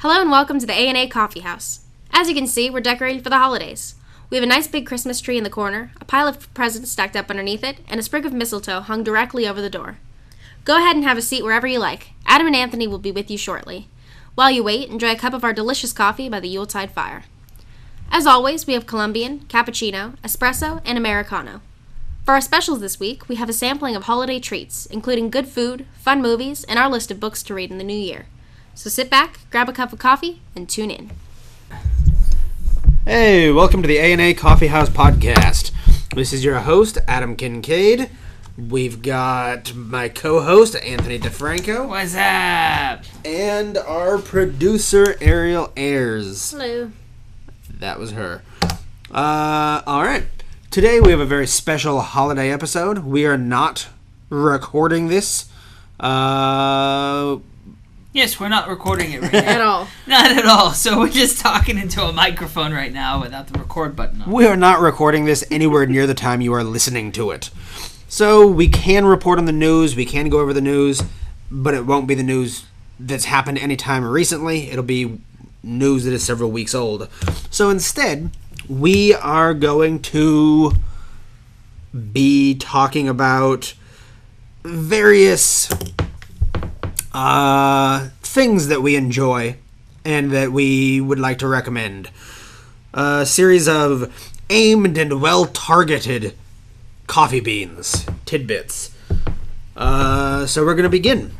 Hello and welcome to the A&A Coffeehouse. As you can see, we're decorated for the holidays. We have a nice big Christmas tree in the corner, a pile of presents stacked up underneath it, and a sprig of mistletoe hung directly over the door. Go ahead and have a seat wherever you like. Adam and Anthony will be with you shortly. While you wait, enjoy a cup of our delicious coffee by the Yuletide fire. As always, we have Colombian, cappuccino, espresso, and Americano. For our specials this week, we have a sampling of holiday treats, including good food, fun movies, and our list of books to read in the new year. So sit back, grab a cup of coffee, and tune in. Hey, welcome to the A&A Coffeehouse podcast. This is your host, Adam Kincaid. We've got my co-host, Anthony DeFranco. What's up? And our producer, Ariel Ayers. Hello. That was her. Alright. Today we have a very special holiday episode. We are not recording this. Yes, we're not recording it right now. At all. Not at all. So we're just talking into a microphone right now without the record button on. We are not recording this anywhere near the time you are listening to it. So we can report on the news, we can go over the news, but it won't be the news that's happened anytime recently. It'll be news that is several weeks old. So instead, we are going to be talking about various things that we enjoy and that we would like to recommend. A series of aimed and well-targeted coffee beans, tidbits. So we're going to begin.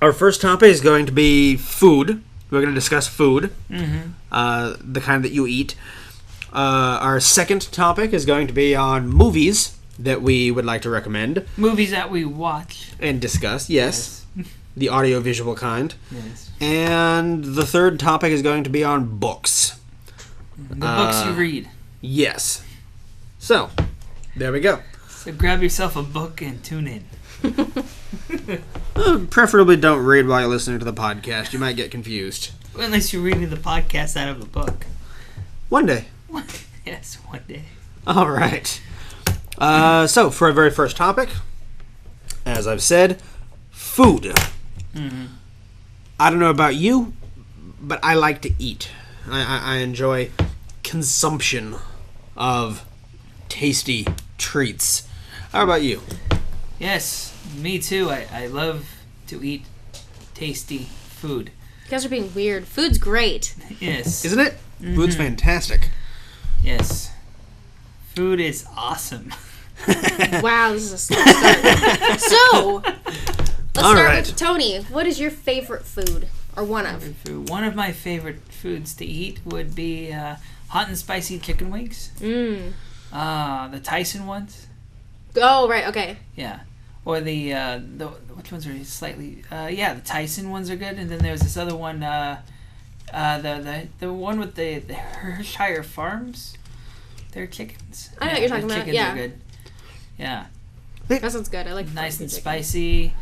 Our first topic is going to be food. We're going to discuss food, the kind that you eat. Our second topic is going to be on movies that we would like to recommend. Movies that we watch. And discuss, yes. The audio-visual kind. Yes. And the third topic is going to be on books. The books you read. Yes. So, there we go. So grab yourself a book and tune in. Preferably don't read while you're listening to the podcast. You might get confused. Unless you're reading the podcast out of a book. One day. Yes, one day. All right. So, for our very first topic, as I've said, food. I don't know about you, but I like to eat. I enjoy consumption of tasty treats. How about you? Yes, me too. I love to eat tasty food. You guys are being weird. Food's great. Yes. Isn't it? Food's fantastic. Yes. Food is awesome. Wow, this is a slow start. So, let's start with Tony. What is your favorite food? Or one of? One of my favorite foods to eat would be hot and spicy chicken wings. The Tyson ones. Oh, right, okay. Yeah. Or the which ones are slightly the Tyson ones are good, and then there's this other one the one with the Hershire Farms. They're chickens. I know what you're talking about. Chickens Yeah. are good. Yeah. That sounds good. I like Nice and chicken. spicy.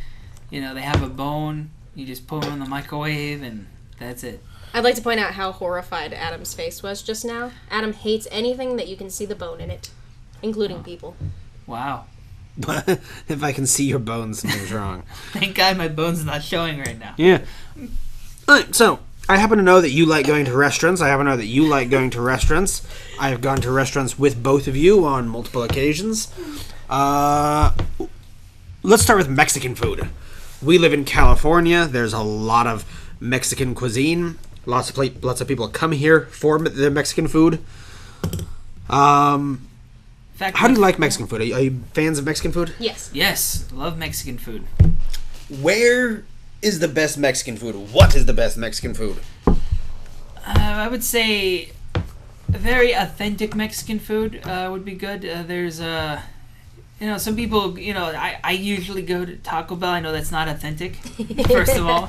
You know, they have a bone. You just put them in the microwave, and that's it. I'd like to point out how horrified Adam's face was just now. Adam hates anything that you can see the bone in it, including people. Wow. If I can see your bones, something's wrong. Thank God my bone's not showing right now. Yeah. Alright, so, I happen to know that you like going to restaurants. I happen to know that you like going to restaurants. I have gone to restaurants with both of you on multiple occasions. Let's start with Mexican food. We live in California. There's a lot of Mexican cuisine. Lots of people come here for their Mexican food. How do you like Mexican food? Are you fans of Mexican food? Yes. Yes, love Mexican food. Where is the best Mexican food? What is the best Mexican food? I would say a very authentic Mexican food would be good. There's some people, I usually go to Taco Bell. I know that's not authentic, first of all.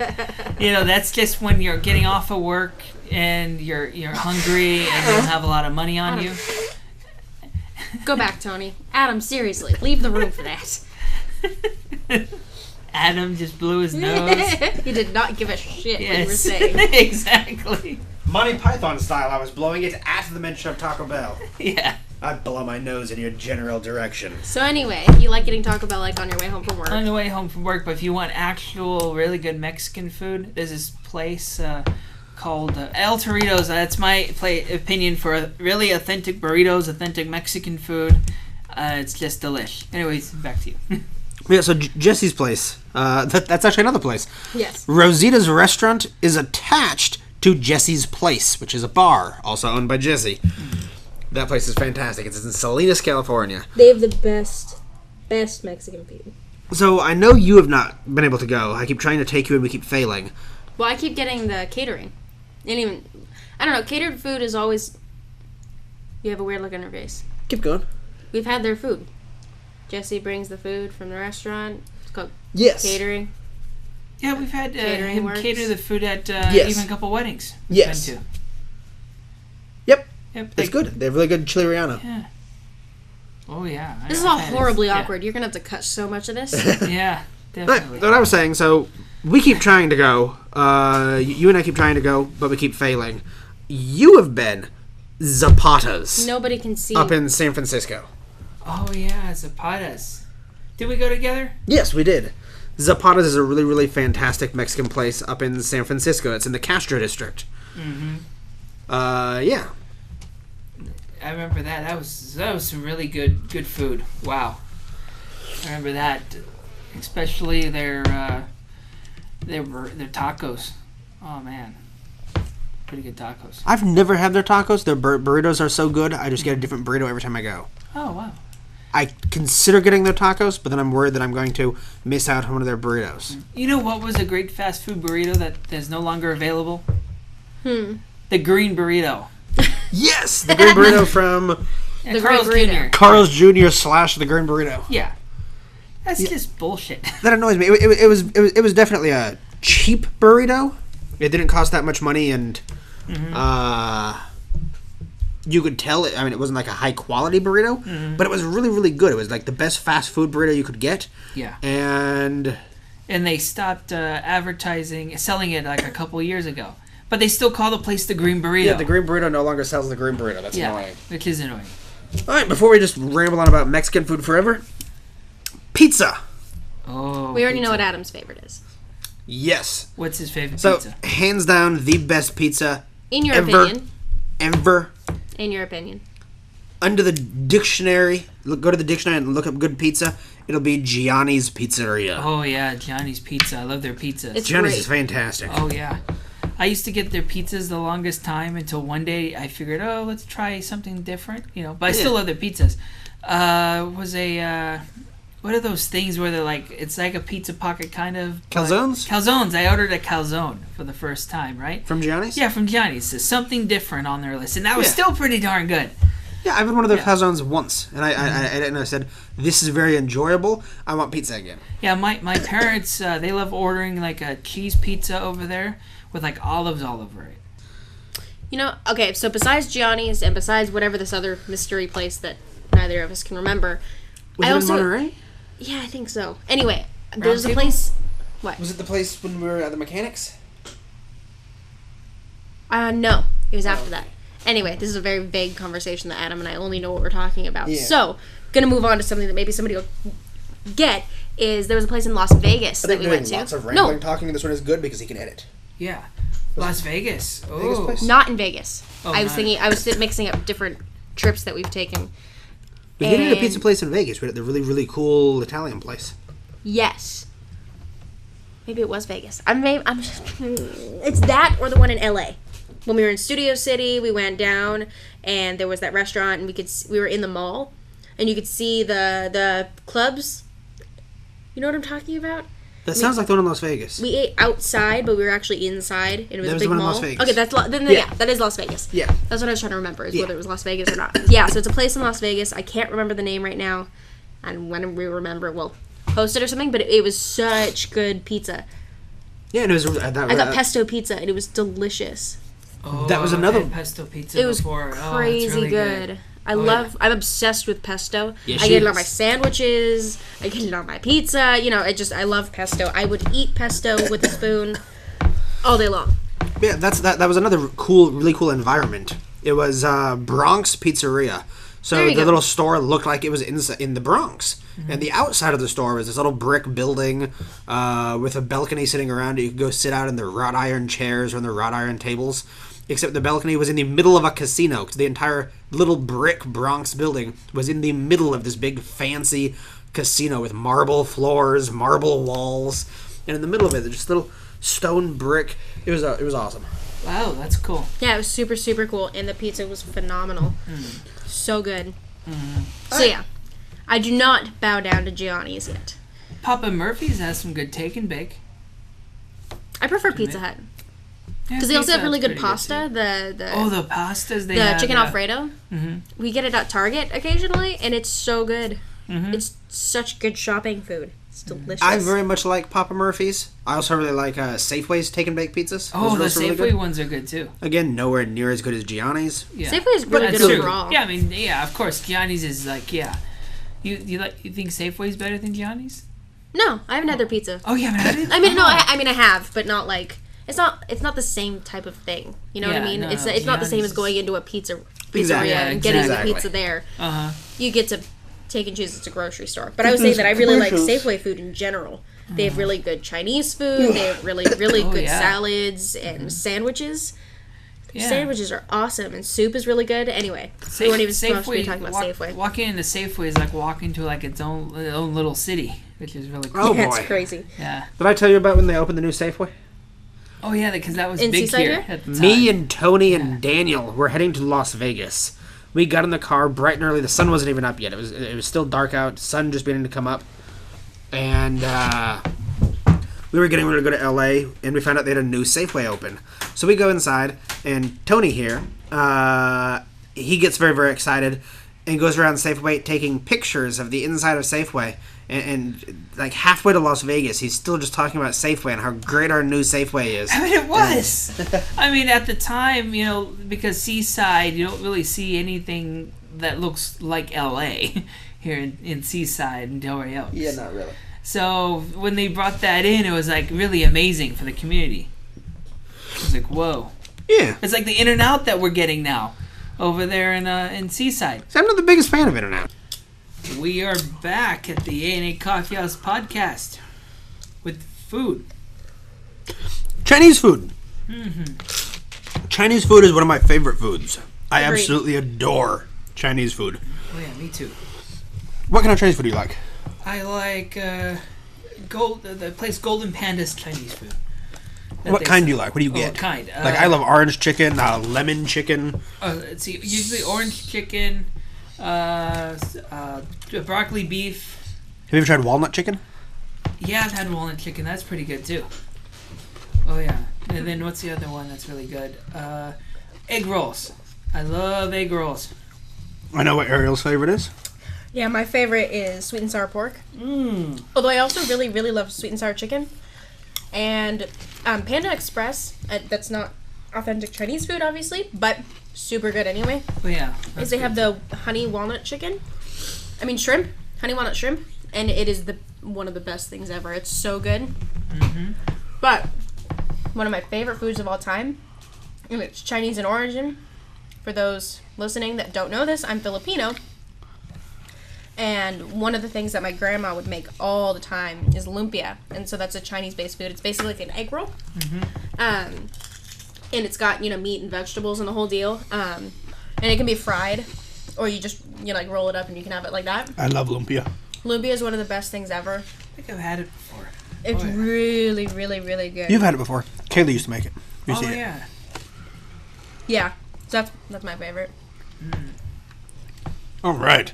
That's just when you're getting off of work and you're hungry and you don't have a lot of money on you. Go back, Tony. Adam, seriously, leave the room for that. Adam just blew his nose. He did not give a shit what you were Yes, saying. exactly. Monty Python style, I was blowing it at the mention of Taco Bell. Yeah. I blow my nose in your general direction. So anyway, you like getting Taco Bell like on your way home from work? On the way home from work, but if you want actual really good Mexican food, there's this place called El Torito's. That's my opinion for really authentic burritos, authentic Mexican food. It's just delish. Anyways, back to you. Yeah, so Jesse's place. That's actually another place. Yes. Rosita's restaurant is attached to Jesse's Place, which is a bar also owned by Jesse. That place is fantastic. It's in Salinas, California. They have the best Mexican food. So I know you have not been able to go. I keep trying to take you and we keep failing. Well, I keep getting the catering. I don't know, catered food is always... You have a weird look on your face. Keep going. We've had their food. Jesse brings the food from the restaurant. It's called catering. Yeah, we've had Catering him works. cater the food at Yes. even a couple weddings. Yes. Been to. Yep. Yep. It's good. They have really good chili relleno. Yeah. Oh yeah. This is all horribly awkward. You're going to have to cut so much of this. Yeah, Right, definitely. what I was saying, so we keep trying to go. You and I keep trying to go, but we keep failing. You have been Zapata's Nobody can see. up in San Francisco. Oh yeah, Zapatas. Did we go together? Yes, we did. Zapata's is a really, really fantastic Mexican place up in San Francisco. It's in the Castro district. Mm-hmm. Yeah. I remember that. That was some really good food. Wow. I remember that, especially their tacos. Oh man, pretty good tacos. I've never had their tacos. Their burritos are so good. I just get a different burrito every time I go. Oh wow. I consider getting their tacos, but then I'm worried that I'm going to miss out on one of their burritos. You know what was a great fast food burrito that is no longer available? The green burrito. Yes, the green burrito from Yeah, The Carl's green burrito. Jr. Carl's Jr. / the green burrito. Yeah. That's just bullshit. That annoys me. It was definitely a cheap burrito. It didn't cost that much money, and you could tell it. I mean, it wasn't like a high quality burrito, but it was really, really good. It was like the best fast food burrito you could get. Yeah. And They stopped selling it like a couple years ago. But they still call the place the Green Burrito. yeah, the green burrito no longer sells the green burrito. That's annoying. Which is annoying. All right, before we just ramble on about Mexican food forever, pizza. Oh. We already know pizza. what Adam's favorite is. Yes. What's his favorite So, pizza? hands down, the best pizza In your ever. opinion. Ever. In your opinion. Under the dictionary, go to the dictionary and look up good pizza. It'll be Gianni's Pizzeria. Oh yeah, Johnny's Pizza. I love their pizzas. It's Gianni's great. is fantastic. Oh yeah. I used to get their pizzas the longest time until one day I figured, oh, let's try something different, But I still love their pizzas. What are those things where they're like, it's like a pizza pocket kind of? Calzones? Calzones. I ordered a calzone for the first time, right? From Gianni's? Yeah, from Johnny's. There's something different on their list, and that was Yeah. still pretty darn good. Yeah, I've had one of their Yeah. calzones once, and I said, this is very enjoyable. I want pizza again. Yeah, my parents, they love ordering like a cheese pizza over there with like olives all over it. Okay, so besides Gianni's and besides whatever this other mystery place that neither of us can remember. Was I it also- in Monterey? Yeah, I think so. Anyway, there's a Table? place... Was it the place when we were at the mechanics? No. It was after that. Anyway, this is a very vague conversation that Adam and I only know what we're talking about. Yeah. So, gonna move on to something that maybe somebody will get, is there was a place in Las Vegas that we went to. lots of No, rambling talking, and this one is good because he can edit. Yeah. Las Vegas. Oh. Vegas place? not in Vegas. Oh, I was not- mixing up different trips that we've taken. We did at a And- pizza place in Vegas. We had the really, really cool Italian place. Yes. Maybe it was Vegas. It's that or the one in LA. When we were in Studio City, we went down and there was that restaurant and we were in the mall and you could see the clubs. You know what I'm talking about? That sounds like the one in Las Vegas. We ate outside, but we were actually inside and it was That a was big the one in mall. Las Vegas. Okay, that's Yeah. that is Las Vegas. Yeah. That's what I was trying to remember is Yeah. whether it was Las Vegas or not. Yeah, so it's a place in Las Vegas. I can't remember the name right now. And when we remember, we'll post it or something, but it was such good pizza. Yeah, and it was. I got pesto pizza and it was delicious. Oh, That was I've another- had pesto pizza It was before. Oh, it's crazy really good. yeah. I'm obsessed with pesto. Yeah, I she get it on is. my sandwiches. I get it on my pizza. I love pesto. I would eat pesto with a spoon all day long. Yeah, that was another really cool environment. It was Bronx Pizzeria. So There you the go. little store looked like it was in the Bronx. And the outside of the store was this little brick building with a balcony sitting around it. You could go sit out in the wrought iron chairs or in the wrought iron tables. Except the balcony was in the middle of a casino. Because the entire little brick Bronx building was in the middle of this big fancy casino with marble floors, marble walls. And in the middle of it, just little stone brick. It was awesome. Wow, that's cool. Yeah, it was super, super cool. And the pizza was phenomenal. So good. So, yeah. I do not bow down to Gianni's yet. Papa Murphy's has some good take and bake. I prefer Pizza Hut. Yeah, Because they also Pizza have really Hut's good pretty pasta. The pastas they The have. chicken yeah. Alfredo. We get it at Target occasionally, and it's so good. It's such good shopping food. It's delicious. I very much like Papa Murphy's. I also really like Safeway's take and bake pizzas. Oh, the Those are Safeway really good. ones are good too. Again, nowhere near as good as Gianni's. Yeah. Safeway is really That's good true. overall. Yeah, I mean, yeah, of course, Gianni's is like, yeah. You think Safeway's better than Gianni's? No, I haven't had their pizza. Oh, you haven't had it? I mean, no, Oh. I have, but not like it's not the same type of thing. You know what I Yeah, mean? no, it's no, not the same Gianni's as going into a pizzeria Exactly. and getting Exactly. the pizza there. Uh-huh. You get to take and choose. It's a grocery store. But I would say that I really like Safeway food in general. They have really good Chinese food. They have really good yeah. salads and sandwiches. Yeah. Sandwiches are awesome, and soup is really good. Anyway, we weren't even supposed to be talking about Safeway. Walking into Safeway is like walking to like its own little city, which is really cool. Oh, Yeah, boy. it's crazy. Yeah. Did I tell you about when they opened the new Safeway? Oh yeah, because that was In big Seaside here here? at the time. Me and Tony and Daniel were heading to Las Vegas. We got in the car bright and early. The sun wasn't even up yet. It was still dark out. Sun just beginning to come up. And we were getting ready to go to LA, and we found out they had a new Safeway open. So we go inside, and Tony here, he gets very, very excited and goes around Safeway taking pictures of the inside of Safeway. And like halfway to Las Vegas, he's still just talking about Safeway and how great our new Safeway is. I mean, it was. I mean, at the time, you know, because Seaside, you don't really see anything that looks like L.A. here in Seaside and Delray Oaks. Yeah, not really. So when they brought that in, it was like really amazing for the community. It was like, whoa. Yeah. It's like the In-N-Out that we're getting now over there in Seaside. So I'm not the biggest fan of In-N-Out. We are back at the A&A Coffeehouse podcast with food. Chinese food. Chinese food is one of my favorite foods. I Agreed. absolutely adore Chinese food. Oh yeah, me too. What kind of Chinese food do you like? I like the place Golden Panda's Chinese food. that What they kind do sell. you like? What do you Oh, get? what kind? Like I love orange chicken, lemon chicken. Let's see. Usually orange chicken, broccoli beef. Have you ever tried walnut chicken? Yeah, I've had walnut chicken. That's pretty good too. Oh yeah. And then what's the other one that's really good? Egg rolls. I love egg rolls. I know what Ariel's favorite is. Yeah, my favorite is sweet and sour pork. Although I also really, really love sweet and sour chicken. And Panda Express, that's not authentic Chinese food, obviously, but super good anyway. Oh yeah. Is they have the honey walnut chicken. I mean shrimp, honey walnut shrimp, and it is one of the best things ever. It's so good. But one of my favorite foods of all time, and it's Chinese in origin. For those listening that don't know this, I'm Filipino. And one of the things that my grandma would make all the time is lumpia. And so that's a Chinese-based food. It's basically like an egg roll. And it's got, meat and vegetables and the whole deal. And it can be fried, or you just, roll it up and you can have it like that. I love lumpia. Lumpia is one of the best things ever. I think I've had it before. It's really, really, really good. You've had it before. Kaylee used to make it. You Oh see it. yeah. Yeah. So that's my favorite. All right.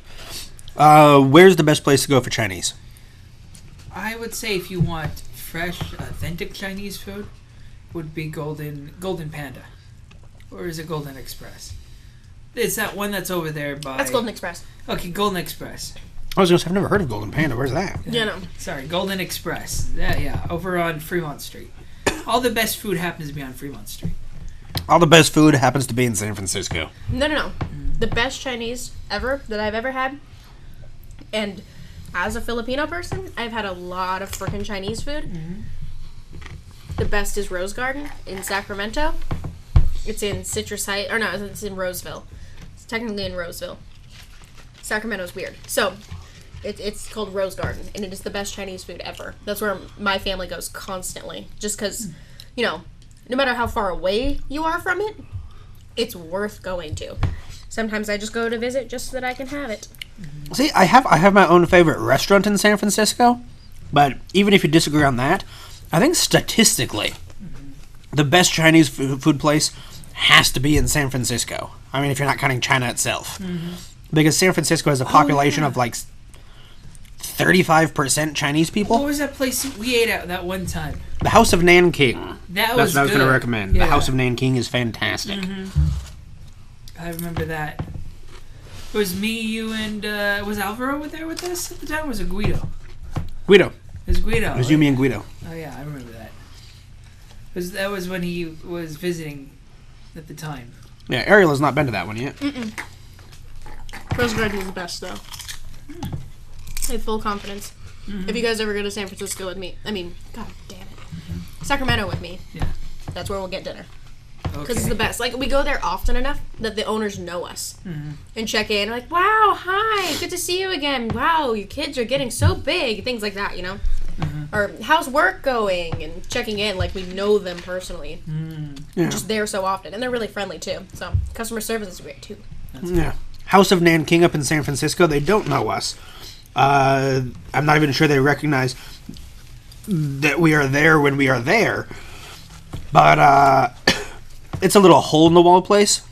Where's the best place to go for Chinese? I would say if you want fresh, authentic Chinese food, would be Golden Panda, or is it Golden Express? It's that one that's over there by. That's Golden Express. Okay, Golden Express. I was going to say, I've never heard of Golden Panda. Where's that? Yeah, no. Sorry, Golden Express. Yeah, over on Fremont Street. All the best food happens to be on Fremont Street. All the best food happens to be in San Francisco. No. The best Chinese ever that I've ever had, and as a Filipino person, I've had a lot of frickin' Chinese food. The best is Rose Garden in Sacramento. It's in Citrus Heights, or no, it's in Roseville. It's technically in Roseville. Sacramento's weird. So, it's called Rose Garden, and it is the best Chinese food ever. That's where my family goes constantly. Just because, no matter how far away you are from it, it's worth going to. Sometimes I just go to visit just so that I can have it. See, I have my own favorite restaurant in San Francisco, but even if you disagree on that, I think statistically, the best Chinese food place has to be in San Francisco. I mean, if you're not counting China itself. Because San Francisco has a population of like 35% Chinese people. What was that place we ate at that one time? The House of Nanking. That's what I was going to recommend. Yeah. The House of Nanking is fantastic. I remember that. It was me, you, and was Alvaro there with us at the time? Or was it Guido? Guido. It was Guido. It was you, me, and Guido. Oh yeah, I remember that. That was when he was visiting at the time. Yeah, Ariel has not been to that one yet. Rose Garden is the best, though. I have full confidence. If you guys ever go to San Francisco with me, god damn it. Sacramento with me. Yeah. That's where we'll get dinner. Okay. Because it's the best. Like, we go there often enough that the owners know us. And check in. Like, wow, hi, good to see you again. Wow, your kids are getting so big. Things like that, Or, how's work going? And checking in, like, we know them personally. Yeah. Just there so often. And they're really friendly, too. So, customer service is great, too. Yeah. House of Nanking up in San Francisco, they don't know us. I'm not even sure they recognize that we are there when we are there. But, it's a little hole-in-the-wall place.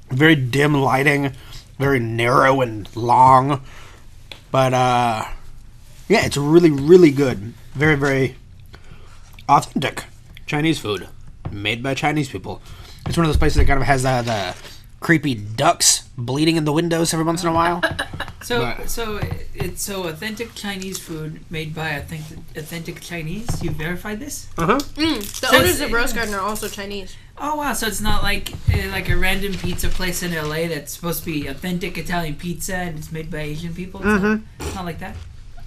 Very dim lighting. Very narrow and long. But, yeah, it's really, really good. Very, very authentic Chinese food. Made by Chinese people. It's one of those places that kind of has the creepy ducks bleeding in the windows every once in a while. So it's authentic Chinese food made by authentic Chinese. You verified this? The owners of Rose Garden are also Chinese. Oh wow! So it's not like a random pizza place in LA that's supposed to be authentic Italian pizza and it's made by Asian people. It's not like that.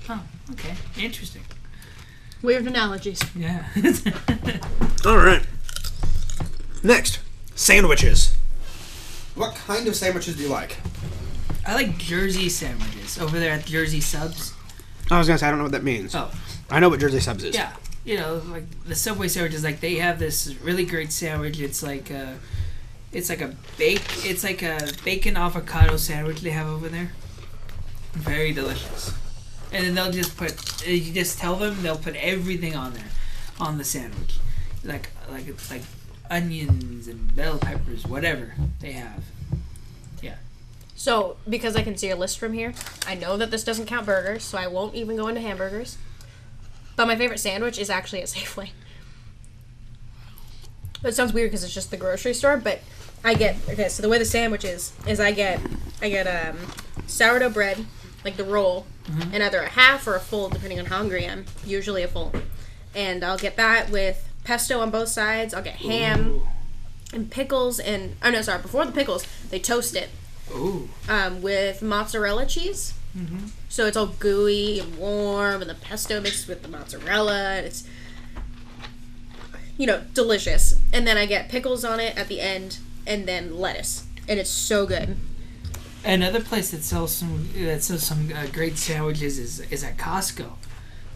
Oh, okay, interesting. Weird analogies. Yeah. All right. Next, sandwiches. What kind of sandwiches do you like? I like Jersey sandwiches over there at Jersey Subs. I was gonna say I don't know what that means. Oh, I know what Jersey Subs is. yeah. Like the Subway sandwiches, like they have this really great sandwich. It's like a bacon avocado sandwich they have over there. Very delicious. And then they'll just you just tell them they'll put everything on there, on the sandwich, like onions and bell peppers, whatever they have. Yeah. So, because I can see your list from here, I know that this doesn't count burgers, so I won't even go into hamburgers. But my favorite sandwich is actually at Safeway. It sounds weird because it's just the grocery store, but so the way the sandwich is I get sourdough bread, like the roll, and either a half or a full, depending on how hungry I am. Usually a full. And I'll get that with pesto on both sides. I'll get ham and pickles before the pickles, they toast it. Ooh. With mozzarella cheese. So it's all gooey and warm, and the pesto mixed with the mozzarella, and it's, delicious. And then I get pickles on it at the end, and then lettuce, and it's so good. Another place that sells some great sandwiches is at Costco.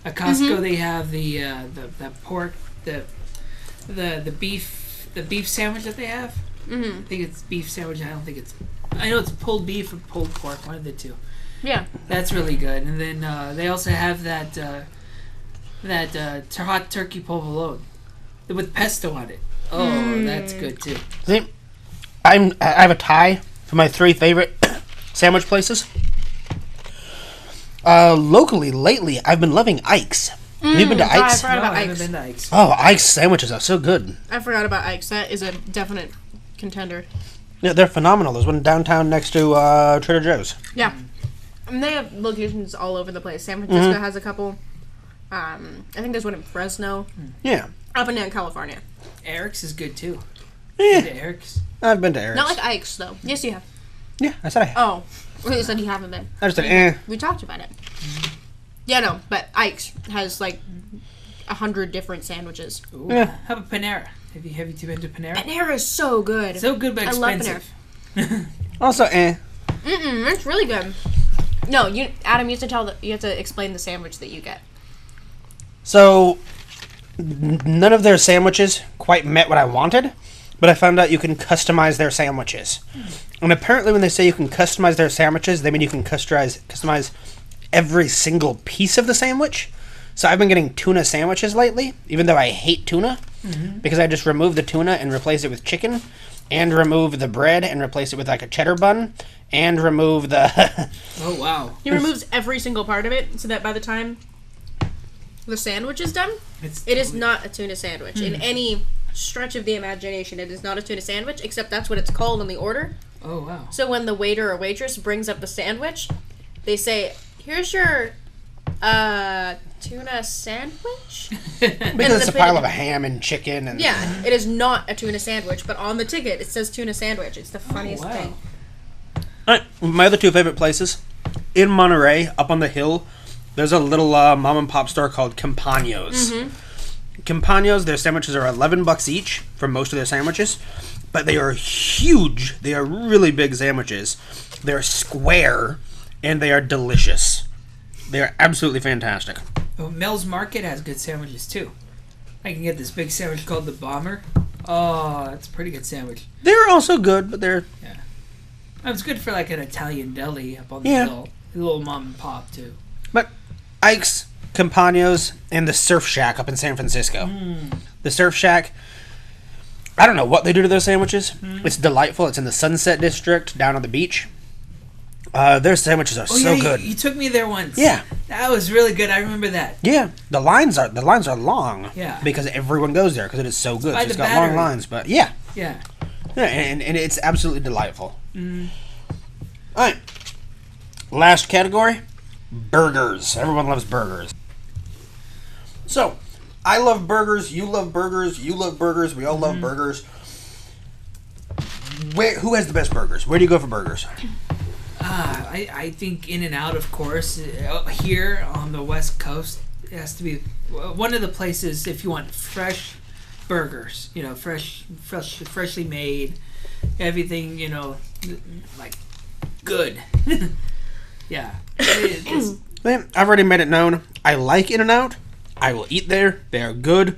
At Costco, they have the pork, the beef sandwich that they have. I think it's beef sandwich. I know it's pulled beef or pulled pork, one of the two. Yeah. That's really good. And then they also have that hot turkey provolone with pesto on it. Oh, that's good too. See, I have a tie for my 3 favorite sandwich places. Locally, lately, I've been loving Ike's. Have you been to Ike's? I forgot about I haven't Ike's. been to Ike's. Oh, Ike's sandwiches are so good. I forgot about Ike's. That is a definite contender. Yeah, they're phenomenal. There's one downtown next to Trader Joe's. Yeah. And they have locations all over the place. San Francisco has a couple. I think there's one in Fresno. Yeah. Up and down California. Eric's is good too. Yeah. Been to Eric's. I've been to Eric's. Not like Ike's, though. Yes, you have. Yeah, I said I have. Oh. Well, you said you haven't been. I just said, We talked about it. Yeah, no, but Ike's has, 100 different sandwiches. Ooh. Yeah. How about Panera? Have you been to Panera? Panera is so good. So good, but I love expensive. Also, It's really good. No, Adam, you have to explain the sandwich that you get. So, none of their sandwiches quite met what I wanted, but I found out you can customize their sandwiches. And apparently when they say you can customize their sandwiches, they mean you can customize every single piece of the sandwich. So I've been getting tuna sandwiches lately, even though I hate tuna, because I just remove the tuna and replace it with chicken, and remove the bread and replace it with like a cheddar bun, and remove the... Oh, wow. He removes every single part of it so that by the time the sandwich is done, it is not a tuna sandwich. In any stretch of the imagination, it is not a tuna sandwich, except that's what it's called on the order. Oh, wow. So when the waiter or waitress brings up the sandwich, they say, here's your tuna sandwich? Because it's a pile of ham and chicken. And Yeah, it is not a tuna sandwich, but on the ticket it says tuna sandwich. It's the funniest thing. Alright, my other two favorite places. In Monterey, up on the hill, there's a little mom and pop store called Campagno's. Campagno's, their sandwiches are $11 each for most of their sandwiches, but they are huge. They are really big sandwiches. They're square, and they are delicious. They are absolutely fantastic. Oh, Mel's Market has good sandwiches, too. I can get this big sandwich called the Bomber. Oh, that's a pretty good sandwich. They're also good, but they're... Yeah. It's good for like an Italian deli up on the hill. A little mom and pop, too. But Ike's, Campagno's, and the Surf Shack up in San Francisco. The Surf Shack, I don't know what they do to those sandwiches. It's delightful. It's in the Sunset District down on the beach. Their sandwiches are good. You took me there once. Yeah. That was really good. I remember that. Yeah, the lines are long. Yeah. Because everyone goes there because it is so good. By So it's the got Battery. long lines, but yeah, Yeah. and it's absolutely delightful. All right, last category, burgers. Everyone loves burgers. So, I love burgers. You love burgers. You love burgers. We all love burgers. Who has the best burgers? Where do you go for burgers? I think In-N-Out, of course. Here on the West Coast, it has to be one of the places if you want fresh burgers. You know, freshly made, everything. You know, like good. Yeah. Man, I've already made it known. I like In-N-Out. I will eat there. They are good.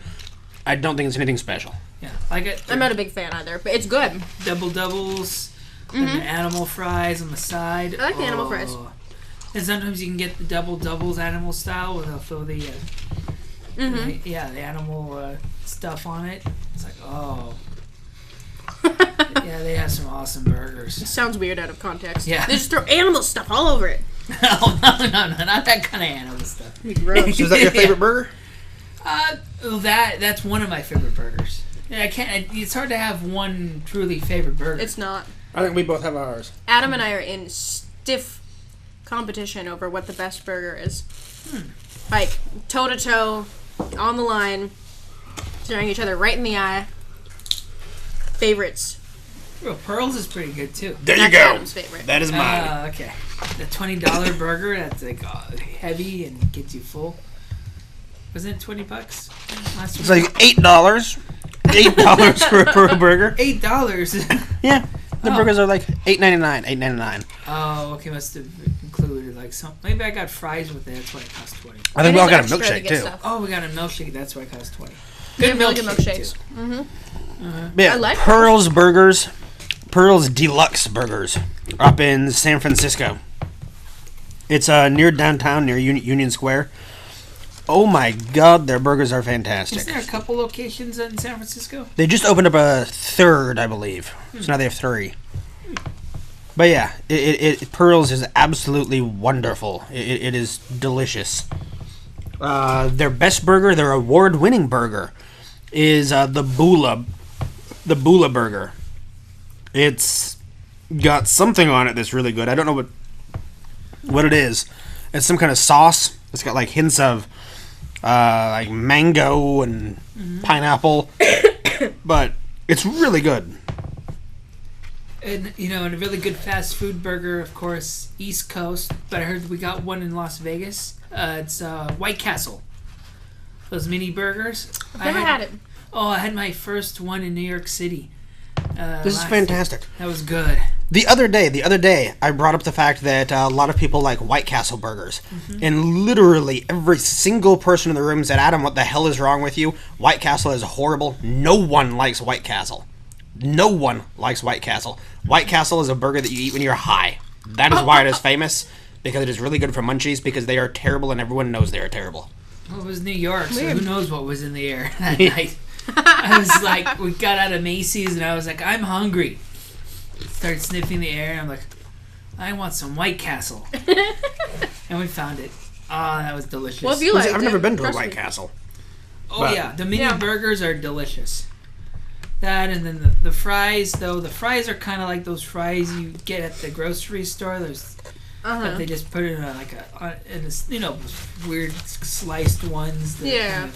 I don't think it's anything special. Yeah, like it. I'm not a big fan either, but it's good. Double doubles. And the animal fries on the side. I like the animal fries. And sometimes you can get the double doubles animal style where they'll throw the the animal stuff on it. It's like, oh. Yeah, they have some awesome burgers. It sounds weird out of context. Yeah. They just throw animal stuff all over it. No, not that kind of animal stuff. Gross. So is that your favorite burger? That's one of my favorite burgers. I can't. It's hard to have one truly favorite burger. It's not. I think we both have ours. Adam and I are in stiff competition over what the best burger is. Like, toe-to-toe, on the line, staring each other right in the eye. Favorites. Well, Pearl's is pretty good too. There That's you go. Adam's favorite. That is mine. Okay. The $20 burger that's like heavy and gets you full. Wasn't it $20 last It's week? like $8. $8 for a burger. $8. Yeah. The burgers are like $8.99. $8.99. Oh, okay. Must have included like some. Maybe I got fries with it. That's why it cost $20. I think we all got a Extra to milkshake get too. stuff. Oh, we got a milkshake. That's why it cost $20. They have really good milkshake, milkshakes. Yeah, I like Pearl's Burgers. Pearl's Deluxe Burgers up in San Francisco. It's near downtown, near Union Square. Oh my God, their burgers are fantastic. Is there a couple locations in San Francisco? They just opened up a third, I believe. So now they have 3. But yeah, Pearl's is absolutely wonderful. It is delicious. Their best burger, their award-winning burger, is the Bula burger. It's got something on it that's really good. I don't know what it is. It's some kind of sauce. It's got like hints of like mango and pineapple, but it's really good. And and a really good fast food burger, of course, East Coast. But I heard we got one in Las Vegas. It's White Castle. Those mini burgers. I've never had it. Oh, I had my first one in New York City. This is fantastic. That was good. The other day, I brought up the fact that a lot of people like White Castle burgers. And literally every single person in the room said, Adam, what the hell is wrong with you? White Castle is horrible. No one likes White Castle. No one likes White Castle. White Castle is a burger that you eat when you're high. That is why it is famous, because it is really good for munchies, because they are terrible and everyone knows they are terrible. Well, it was New York, so who knows what was in the air that night. I was like, we got out of Macy's and I was like, I'm hungry. Started sniffing the air and I'm like, I want some White Castle. And we found it. Oh, that was delicious. Well, if you like I've it, never been to a trust White me. Castle. Oh, but- yeah. The mini burgers are delicious. That and then the fries, though. The fries are kind of like those fries you get at the grocery store. There's that they just put in weird sliced ones. That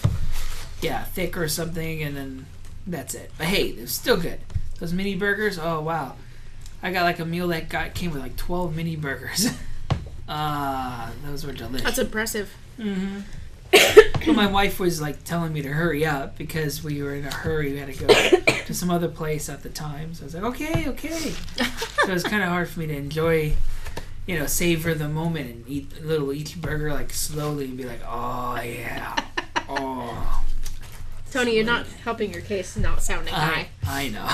Yeah. Thick or something, and then that's it. But hey, they're still good. Those mini burgers, oh wow. I got like a meal that came with like 12 mini burgers. Those were delicious. That's impressive. Mm-hmm. Well, my wife was like telling me to hurry up because we were in a hurry. We had to go to some other place at the time. So I was like, okay. So it was kind of hard for me to enjoy, savor the moment and eat each burger like slowly and be like, oh yeah, oh. Tony, you're not helping your case not sounding high. I know.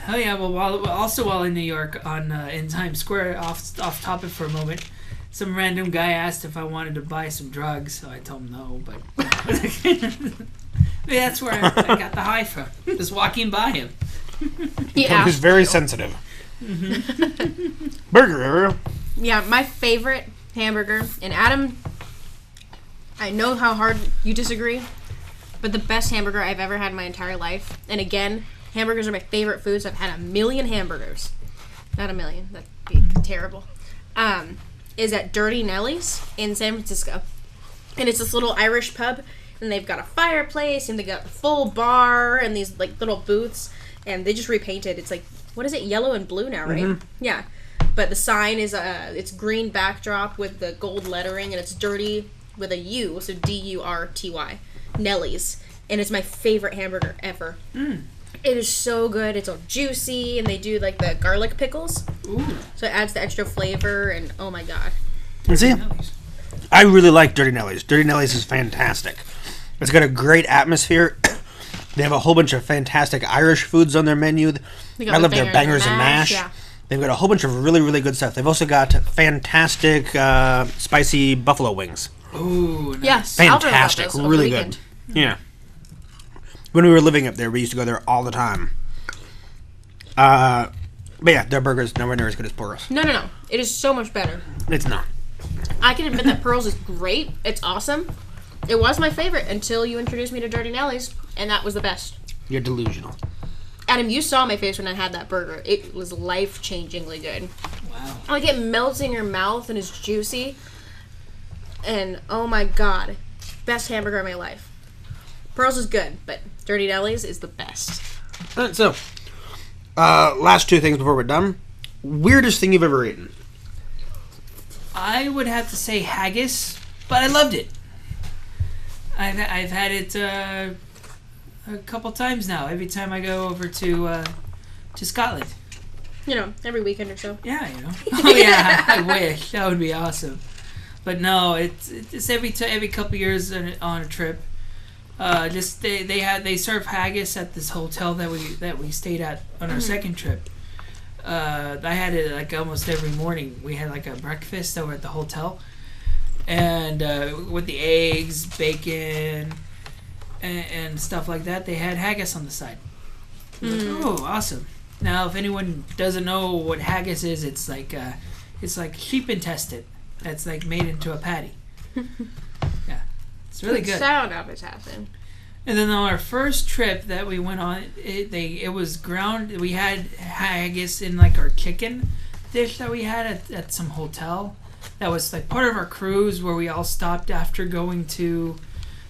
Oh yeah. Well, while in New York in Times Square, off topic for a moment. Some random guy asked if I wanted to buy some drugs, so I told him no, but that's where I got the high from. Just walking by him. He He's asked very you. sensitive. Burger. Yeah, my favorite hamburger, and Adam, I know how hard you disagree, but the best hamburger I've ever had in my entire life, and again, hamburgers are my favorite foods. I've had a million hamburgers. Not a million. That'd be terrible. Is at Dirty Nelly's in San Francisco. And it's this little Irish pub, and they've got a fireplace, and they got a full bar, and these like little booths, and they just repainted. It's like, what is it, yellow and blue now, right? Yeah. But the sign is it's green backdrop with the gold lettering, and it's dirty with a U, so D-U-R-T-Y, Nelly's. And it's my favorite hamburger ever. It is so good. It's all juicy, and they do like the garlic pickles. Ooh. So it adds the extra flavor, and oh my god. And see, I really like Dirty Nelly's. Dirty Nelly's is fantastic. It's got a great atmosphere. They have a whole bunch of fantastic Irish foods on their menu. I love their bangers and mash. Yeah. They've got a whole bunch of really, really good stuff. They've also got fantastic spicy buffalo wings. Ooh, nice. Yes. Fantastic. Really good. Yeah. When we were living up there, we used to go there all the time. But yeah, their burger's nowhere near as good as Pearl's. No. It is so much better. It's not. I can admit that Pearl's is great. It's awesome. It was my favorite until you introduced me to Dirty Nelly's, and that was the best. You're delusional. Adam, you saw my face when I had that burger. It was life-changingly good. Wow. Like, it melts in your mouth and is juicy. And, oh my god. Best hamburger of my life. Pearl's is good, but Dirty Nelly's is the best. Alright, so, last two things before we're done. Weirdest thing you've ever eaten? I would have to say haggis, but I loved it. I've had it a couple times now. Every time I go over to Scotland. Every weekend or so. Yeah, Oh yeah, I wish that would be awesome. But no, it's every couple years on a trip. They serve haggis at this hotel that we stayed at on our second trip. I had it like almost every morning. We had like a breakfast over at the hotel, and with the eggs, bacon, and stuff like that. They had haggis on the side. Like, oh, awesome! Now, if anyone doesn't know what haggis is, it's like sheep intestine that's like made into a patty. Yeah, it's really good. Sound appetizing. And then on our first trip that we went on, it was ground. We had haggis in like our chicken dish that we had at some hotel. That was like part of our cruise where we all stopped after going to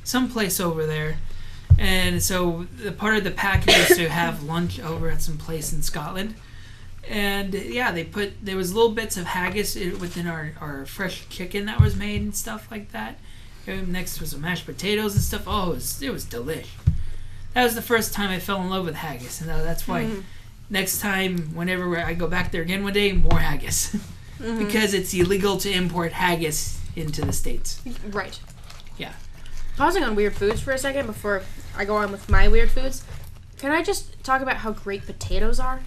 some place over there. And so the part of the package was to have lunch over at some place in Scotland. And yeah, there was little bits of haggis within our fresh chicken that was made and stuff like that. And next was some mashed potatoes and stuff. Oh, it was delish. That was the first time I fell in love with haggis, and that's why next time, whenever I go back there again one day, more haggis. Because it's illegal to import haggis into the States. Right. Yeah. Pausing on weird foods for a second before I go on with my weird foods. Can I just talk about how great potatoes are?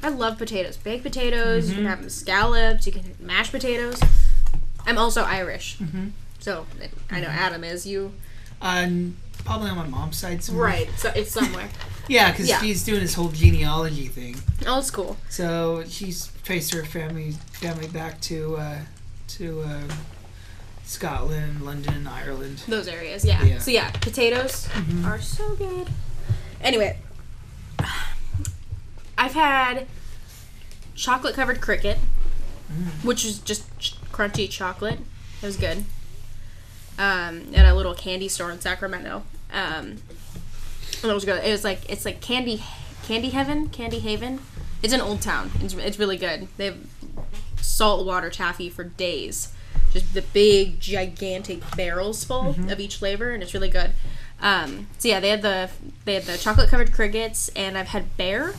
I love potatoes. Baked potatoes, you can have them scallops, you can have mashed potatoes. I'm also Irish. So, I know Adam is. You? Probably on my mom's side somewhere. Right. So it's somewhere. Yeah, because she's doing this whole genealogy thing. Oh, it's cool. So she's traced her family back to Scotland, London, Ireland. Those areas, yeah. So yeah, potatoes are so good. Anyway, I've had chocolate covered cricket, which is just crunchy chocolate. It was good. At a little candy store in Sacramento. And it was good. It's like candy haven. It's an old town. It's really good. They have saltwater taffy for days. Just the big, gigantic barrels full of each flavor, and it's really good. So yeah, they had the chocolate covered crickets, and I've had bear,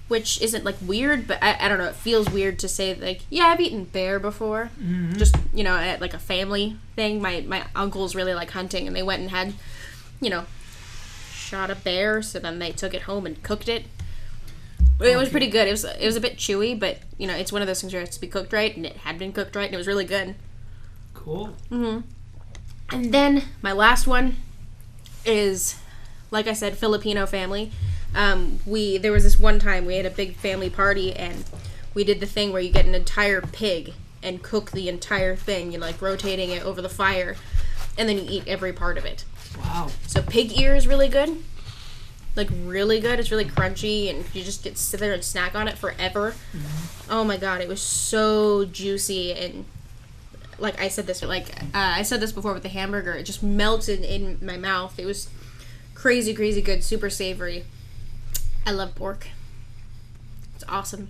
which isn't like weird, but I don't know. It feels weird to say like, yeah, I've eaten bear before. Just at like a family thing. My uncles really like hunting, and they went and had, shot a bear. So then they took it home and cooked it. It was pretty good. It was a bit chewy, but it's one of those things where it has to be cooked right, and it had been cooked right, and it was really good. Cool. And then my last one is, like I said, Filipino family. There was this one time we had a big family party, and we did the thing where you get an entire pig and cook the entire thing. You're like rotating it over the fire, and then you eat every part of it. Wow. So pig ear is really good. Like really good. It's really crunchy, and you just get to sit there and snack on it forever. Oh my god, it was so juicy, and like I said this before with the hamburger. It just melted in my mouth. It was crazy, crazy good, super savory. I love pork. It's awesome.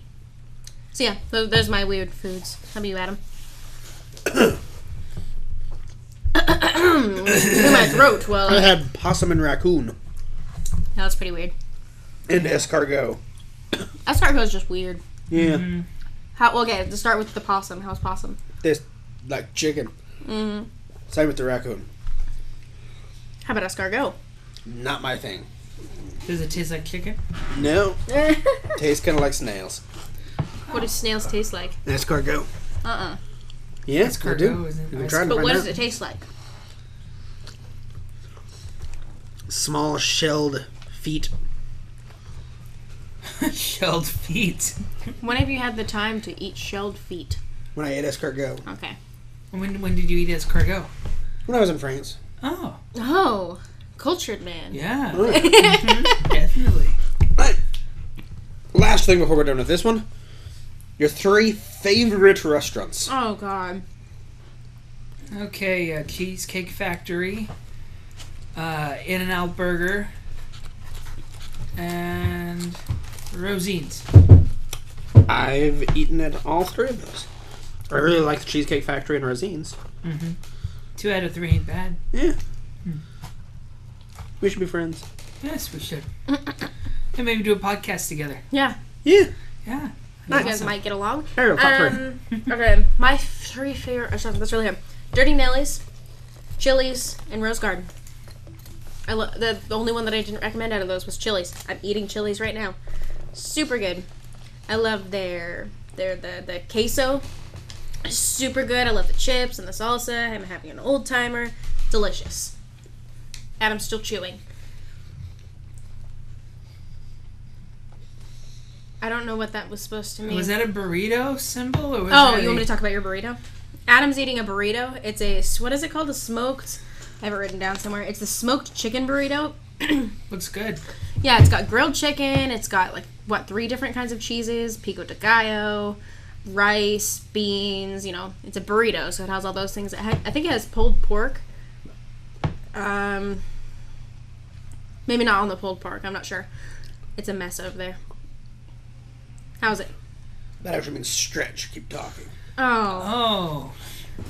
So yeah, those are my weird foods. How about you, Adam? In my throat. Well, I had possum and raccoon. That's pretty weird. And escargot. Escargot is just weird. Yeah. Okay, to start with the possum. How's possum? Tastes like chicken. Same with the raccoon. How about escargot? Not my thing. Does it taste like chicken? No. Tastes kind of like snails. What do snails taste like? Escargot. Uh-uh. Yeah, Escargot, I do. isn't it? You can try it. But what does it taste like? Small shelled feet. Shelled feet. When have you had the time to eat shelled feet? When I ate escargot. Okay. When did you eat escargot? When I was in France. Oh. Oh, cultured man. Yeah. Definitely. Right. Last thing before we're done with this one. Your 3 favorite restaurants. Oh, God. Okay, Cheesecake Factory, In-N-Out Burger, and Rosine's. I've eaten at all 3 of those. I really like the Cheesecake Factory and Rosine's. 2 out of 3 ain't bad. Yeah. We should be friends. Yes, we should. And maybe do a podcast together. Yeah. Yeah. Yeah. You guys might get along. Here, top 3. Okay, my 3 favorite restaurants. That's really him. Dirty Nelly's, Chili's, and Rose Garden. The only one that I didn't recommend out of those was Chili's. I'm eating Chili's right now. Super good. I love the queso. Super good. I love the chips and the salsa. I'm having an old timer. Delicious. Adam's still chewing. I don't know what that was supposed to mean. Was that a burrito symbol? Or was you want me to talk about your burrito? Adam's eating a burrito. It's what is it called? I have it written down somewhere. It's the smoked chicken burrito. Looks good. Yeah, it's got grilled chicken. It's got 3 different kinds of cheeses, pico de gallo, rice, beans. It's a burrito, so it has all those things. I think it has pulled pork. Maybe not on the pulled pork. I'm not sure. It's a mess over there. How's it? That actually means stretch. Keep talking. Oh.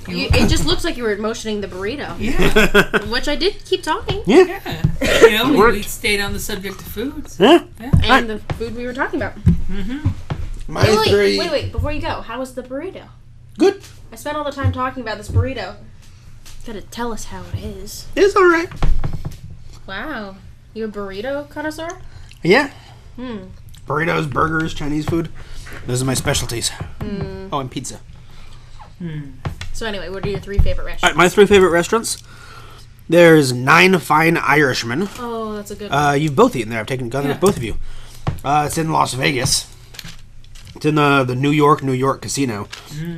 It just looks like you were motioning the burrito. Yeah. Which I did keep talking. Yeah. Yeah. You know, we stayed on the subject of foods. Yeah. And the food we were talking about. My three. Wait. Before you go, how was the burrito? Good. I spent all the time talking about this burrito. Gotta tell us how it is. It's all right. Wow. You a burrito connoisseur? Yeah. Burritos, burgers, Chinese food. Those are my specialties. Oh, and pizza. So anyway, what are your 3 favorite All right, restaurants? my 3 favorite restaurants. There's Nine Fine Irishmen. Oh, that's a good one. You've both eaten there. I've taken with both of you. It's in Las Vegas. It's in the New York casino.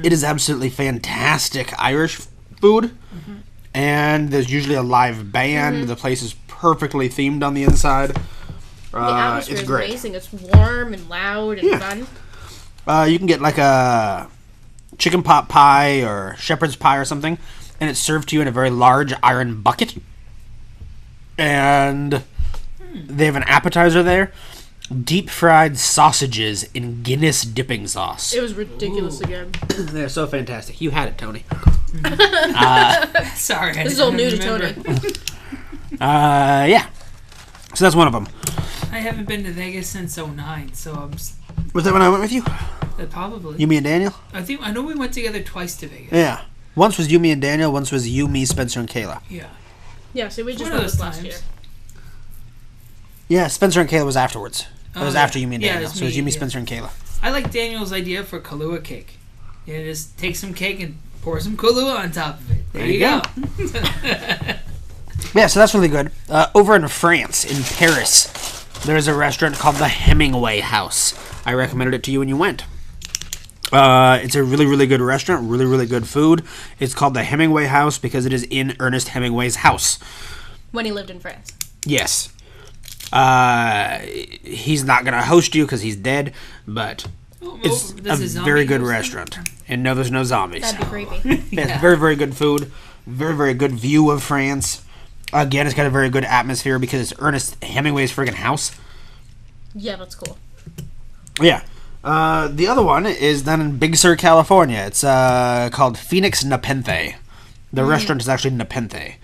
It is absolutely fantastic Irish food. And there's usually a live band. The place is perfectly themed on the inside. The atmosphere it's is great. amazing. It's warm and loud and fun. You can get like a chicken pot pie or shepherd's pie or something, and it's served to you in a very large iron bucket. And they have an appetizer there. Deep fried sausages in Guinness dipping sauce. It was ridiculously good. They're so fantastic. You had it, Tony. Sorry. This is all new to Tony. Yeah. So that's one of them. I haven't been to Vegas since '09, so I'm Was that when I went with you? probably. You, me, and Daniel? I know we went together twice to Vegas. Yeah. Once was you, me, and Daniel. Once was you, me, Spencer, and Kayla. Yeah. Yeah, so we just One went of this those last times. year. Yeah, Spencer and Kayla was afterwards. It was yeah. after you, me, and Yeah, Daniel. it's So it was you, me, yeah. Spencer, and Kayla. I like Daniel's idea for Kahlua cake. You just take some cake and pour some Kahlua on top of it. There you go. Yeah, so that's really good. Over in France, in Paris, there's a restaurant called the Hemingway House. I recommended it to you when you went. It's a really, really good restaurant, really, really good food. It's called the Hemingway House because it is in Ernest Hemingway's house. When he lived in France. Yes. He's not going to host you because he's dead, but it's Does a a zombie very good host him? restaurant. And no, there's no zombies. That'd be creepy. Yeah, it's very, very good food. Very, very good view of France. Again, it's got a very good atmosphere because it's Ernest Hemingway's friggin' house. Yeah, that's cool. Yeah. The other one is down in Big Sur, California. It's called Phoenix Nepenthe. The restaurant is actually Nepenthe.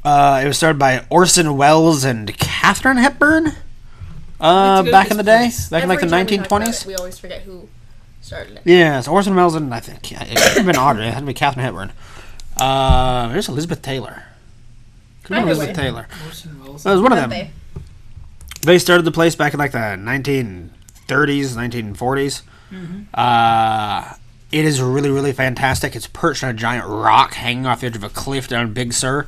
It was started by Orson Welles and Katharine Hepburn back in the day. Back in like the Every time we talk about 1920s. it, we always forget who started it. Yeah, it's Orson Welles and I think it could have been Audrey. It had to be Katharine Hepburn. There's Elizabeth Taylor. Could have been Either Elizabeth way. Taylor. Orson Welles. That was one of them. Nepenthe. They started the place back in like the 1930s, 1940s. It is really, really fantastic. It's perched on a giant rock hanging off the edge of a cliff down in Big Sur,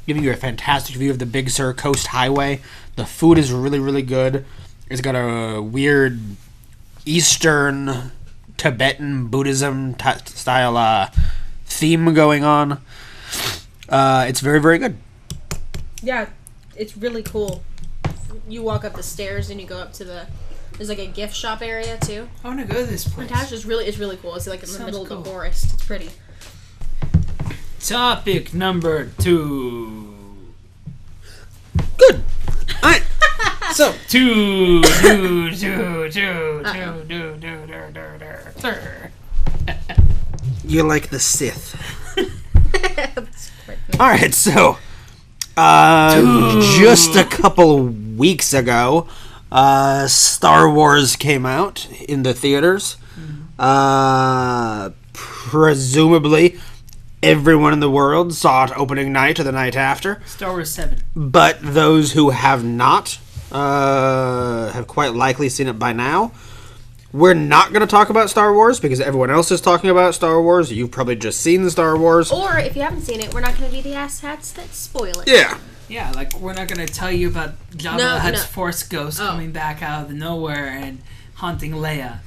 giving you a fantastic view of the Big Sur Coast Highway. The food is really, really good. It's got a weird Eastern Tibetan Buddhism style theme going on. It's very, very good. Yeah, it's really cool. You walk up the stairs and you go up to there's like a gift shop area too. I want to go to this place. Montage is really cool. It's like in the Sounds middle of cool. the forest. It's pretty. Topic number 2. Good. All right. So, Two. you like the Sith. All right, so just a couple weeks ago, Star Wars came out in the theaters. Presumably, everyone in the world saw it opening night or the night after. Star Wars 7. But those who have not have quite likely seen it by now. We're not going to talk about Star Wars because everyone else is talking about Star Wars. You've probably just seen the Star Wars. Or if you haven't seen it, we're not going to be the asshats that spoil it. Yeah. Yeah, like we're not going to tell you about Jabba the Hutt's Force Ghost coming back out of nowhere and haunting Leia.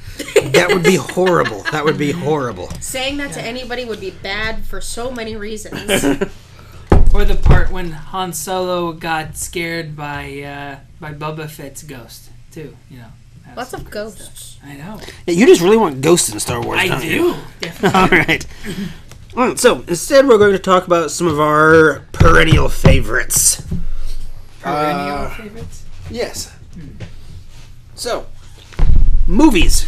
That would be horrible. That would be horrible. Saying that to anybody would be bad for so many reasons. Or the part when Han Solo got scared by Boba Fett's ghost, too, you know. That was Lots some of great ghosts. stuff. I know. Yeah, you just really want ghosts in Star Wars, I don't do. you? Definitely. All right. All right. So instead, we're going to talk about some of our perennial favorites. Perennial favorites? Yes. So, movies.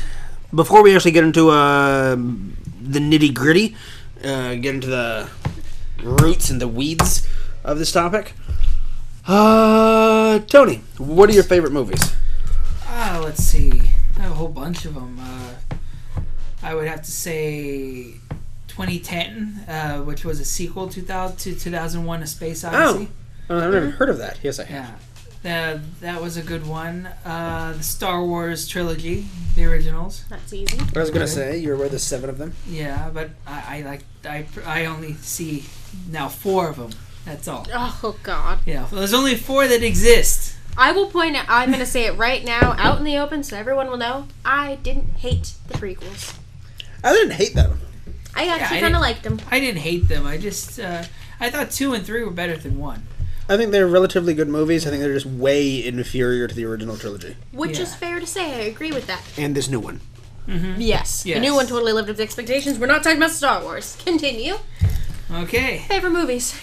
Before we actually get into the nitty gritty, get into the roots and the weeds of this topic. Tony, what are your favorite movies? Let's see. I have a whole bunch of them. I would have to say 2010, which was a sequel to 2001: A Space Odyssey. Oh, I've never heard of that. Yes, I have. Yeah, that was a good one. The Star Wars trilogy, the originals. That's easy. I was gonna say you're aware there's 7 of them. Yeah, but I only see now 4 of them. That's all. Oh, God. Yeah, well, there's only 4 that exist. I will point out, I'm going to say it right now, out in the open, so everyone will know, I didn't hate the prequels. I didn't hate them. I actually kind of liked them. I didn't hate them. I just, I thought 2 and 3 were better than 1. I think they're relatively good movies. I think they're just way inferior to the original trilogy. Which is fair to say. I agree with that. And this new one. Mm-hmm. Yes. The new one totally lived up to expectations. We're not talking about Star Wars. Continue. Okay. Favorite movies?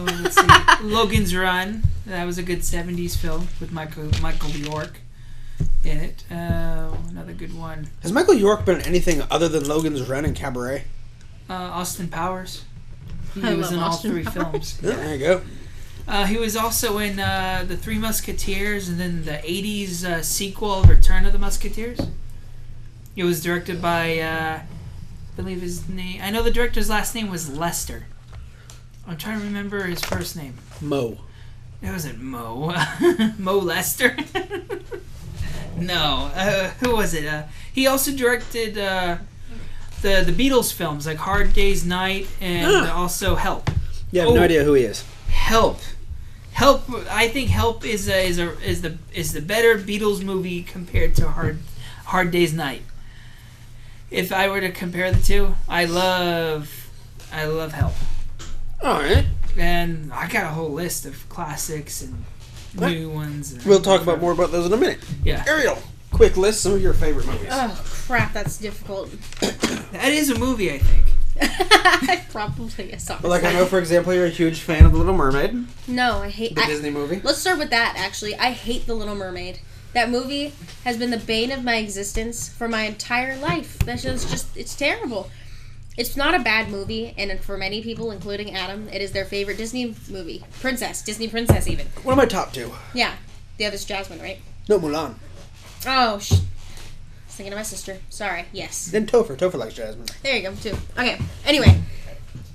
Let's see. Logan's Run. That was a good 70s film with Michael York in it. Another good one. Has Michael York been in anything other than Logan's Run and Cabaret? Austin Powers. He I was love in all Austin 3 Powers. films. Yeah, there you go. He was also in The Three Musketeers and then the 80s sequel, Return of the Musketeers. It was directed by, I believe his name... I know the director's last name was Lester. I'm trying to remember his first name. Mo. It wasn't Mo. Mo Lester? No. Who was it? He also directed the Beatles films, like Hard Day's Night and also Help. You have no idea who he is. Help. I think Help is the better Beatles movie compared to Hard Day's Night. If I were to compare the two, I love Help. All right. And I got a whole list of classics and new ones. And We'll talk about more about those in a minute. Yeah. Ariel, quick list, some of your favorite movies. Oh, crap. That's difficult. That is a movie, I think. Probably a song. Well, like I know, for example, you're a huge fan of The Little Mermaid, No, I hate... the Disney movie. Let's start with that, actually. I hate The Little Mermaid. That movie has been the bane of my existence for my entire life. That show's just... It's terrible. It's not a bad movie, and for many people, including Adam, it is their favorite Disney movie. Disney princess, even. One of my top 2. Yeah. The other's Jasmine, right? No, Mulan. Oh, I was thinking of my sister. Sorry. Yes. Then Topher. Topher likes Jasmine. There you go, too. Okay. Anyway.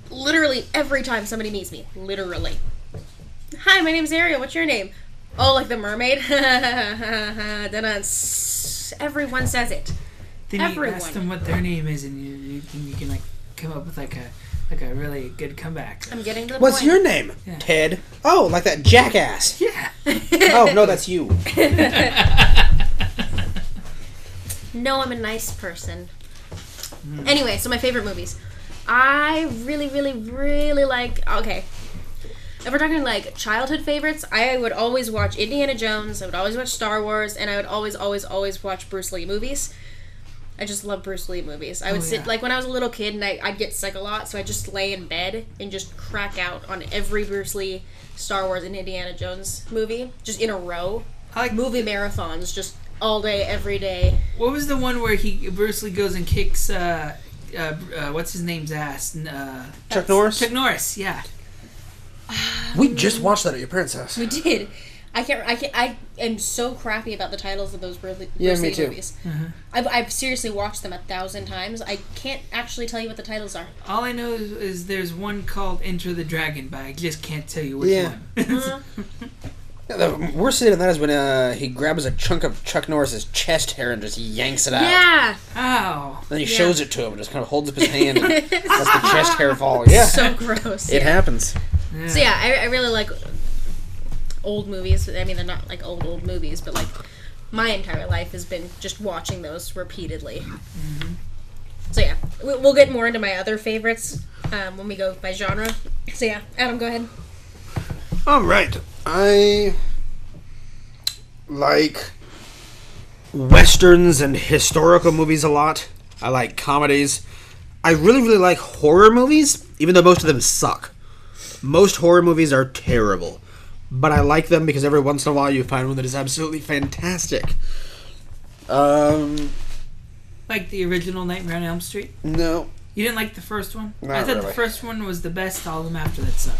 Literally every time somebody meets me. Literally. Hi, my name's Ariel. What's your name? Oh, like the mermaid? Everyone says it. Then Everyone. you ask them what their name is, and you can like come up with like a really good comeback. I'm getting to the What's point. your name? Yeah. Ted. Oh, like that jackass. Yeah. Oh, no, that's you. No, I'm a nice person. Anyway, so my favorite movies. I really, really, really like... Okay. If we're talking like childhood favorites, I would always watch Indiana Jones, I would always watch Star Wars, and I would always, always, always watch Bruce Lee movies. I just love Bruce Lee movies. I would sit, like when I was a little kid and I'd get sick a lot, so I'd just lay in bed and just crack out on every Bruce Lee, Star Wars, and Indiana Jones movie, just in a row. I like Movie marathons, just all day, every day. What was the one where Bruce Lee goes and kicks what's his name's ass? Chuck Norris? Chuck Norris, yeah. We just watched that at your parents' house. We did. I am so crappy about the titles of those Bruce Lee me too. movies. Uh-huh. I've seriously watched them 1,000 times. I can't actually tell you what the titles are. All I know is there's one called Enter the Dragon, but I just can't tell you which one. Yeah, the worst scene of that is when he grabs a chunk of Chuck Norris's chest hair and just yanks it out. Yeah. Ow. Then he shows it to him and just kind of holds up his hand and lets the chest hair fall. Yeah. So gross. It happens. Yeah. So yeah, I really like old movies. I mean, they're not like old movies, but like my entire life has been just watching those repeatedly. Mm-hmm. So yeah, we'll get more into my other favorites when we go by genre. So yeah, Adam, go ahead. All right. I like westerns and historical movies a lot. I like comedies. I really, really like horror movies, even though most of them suck. Most horror movies are terrible. But I like them because every once in a while you find one that is absolutely fantastic. Like the original Nightmare on Elm Street? No. You didn't like the first one? Not I thought really. the first one was the best. All of them after that sucked.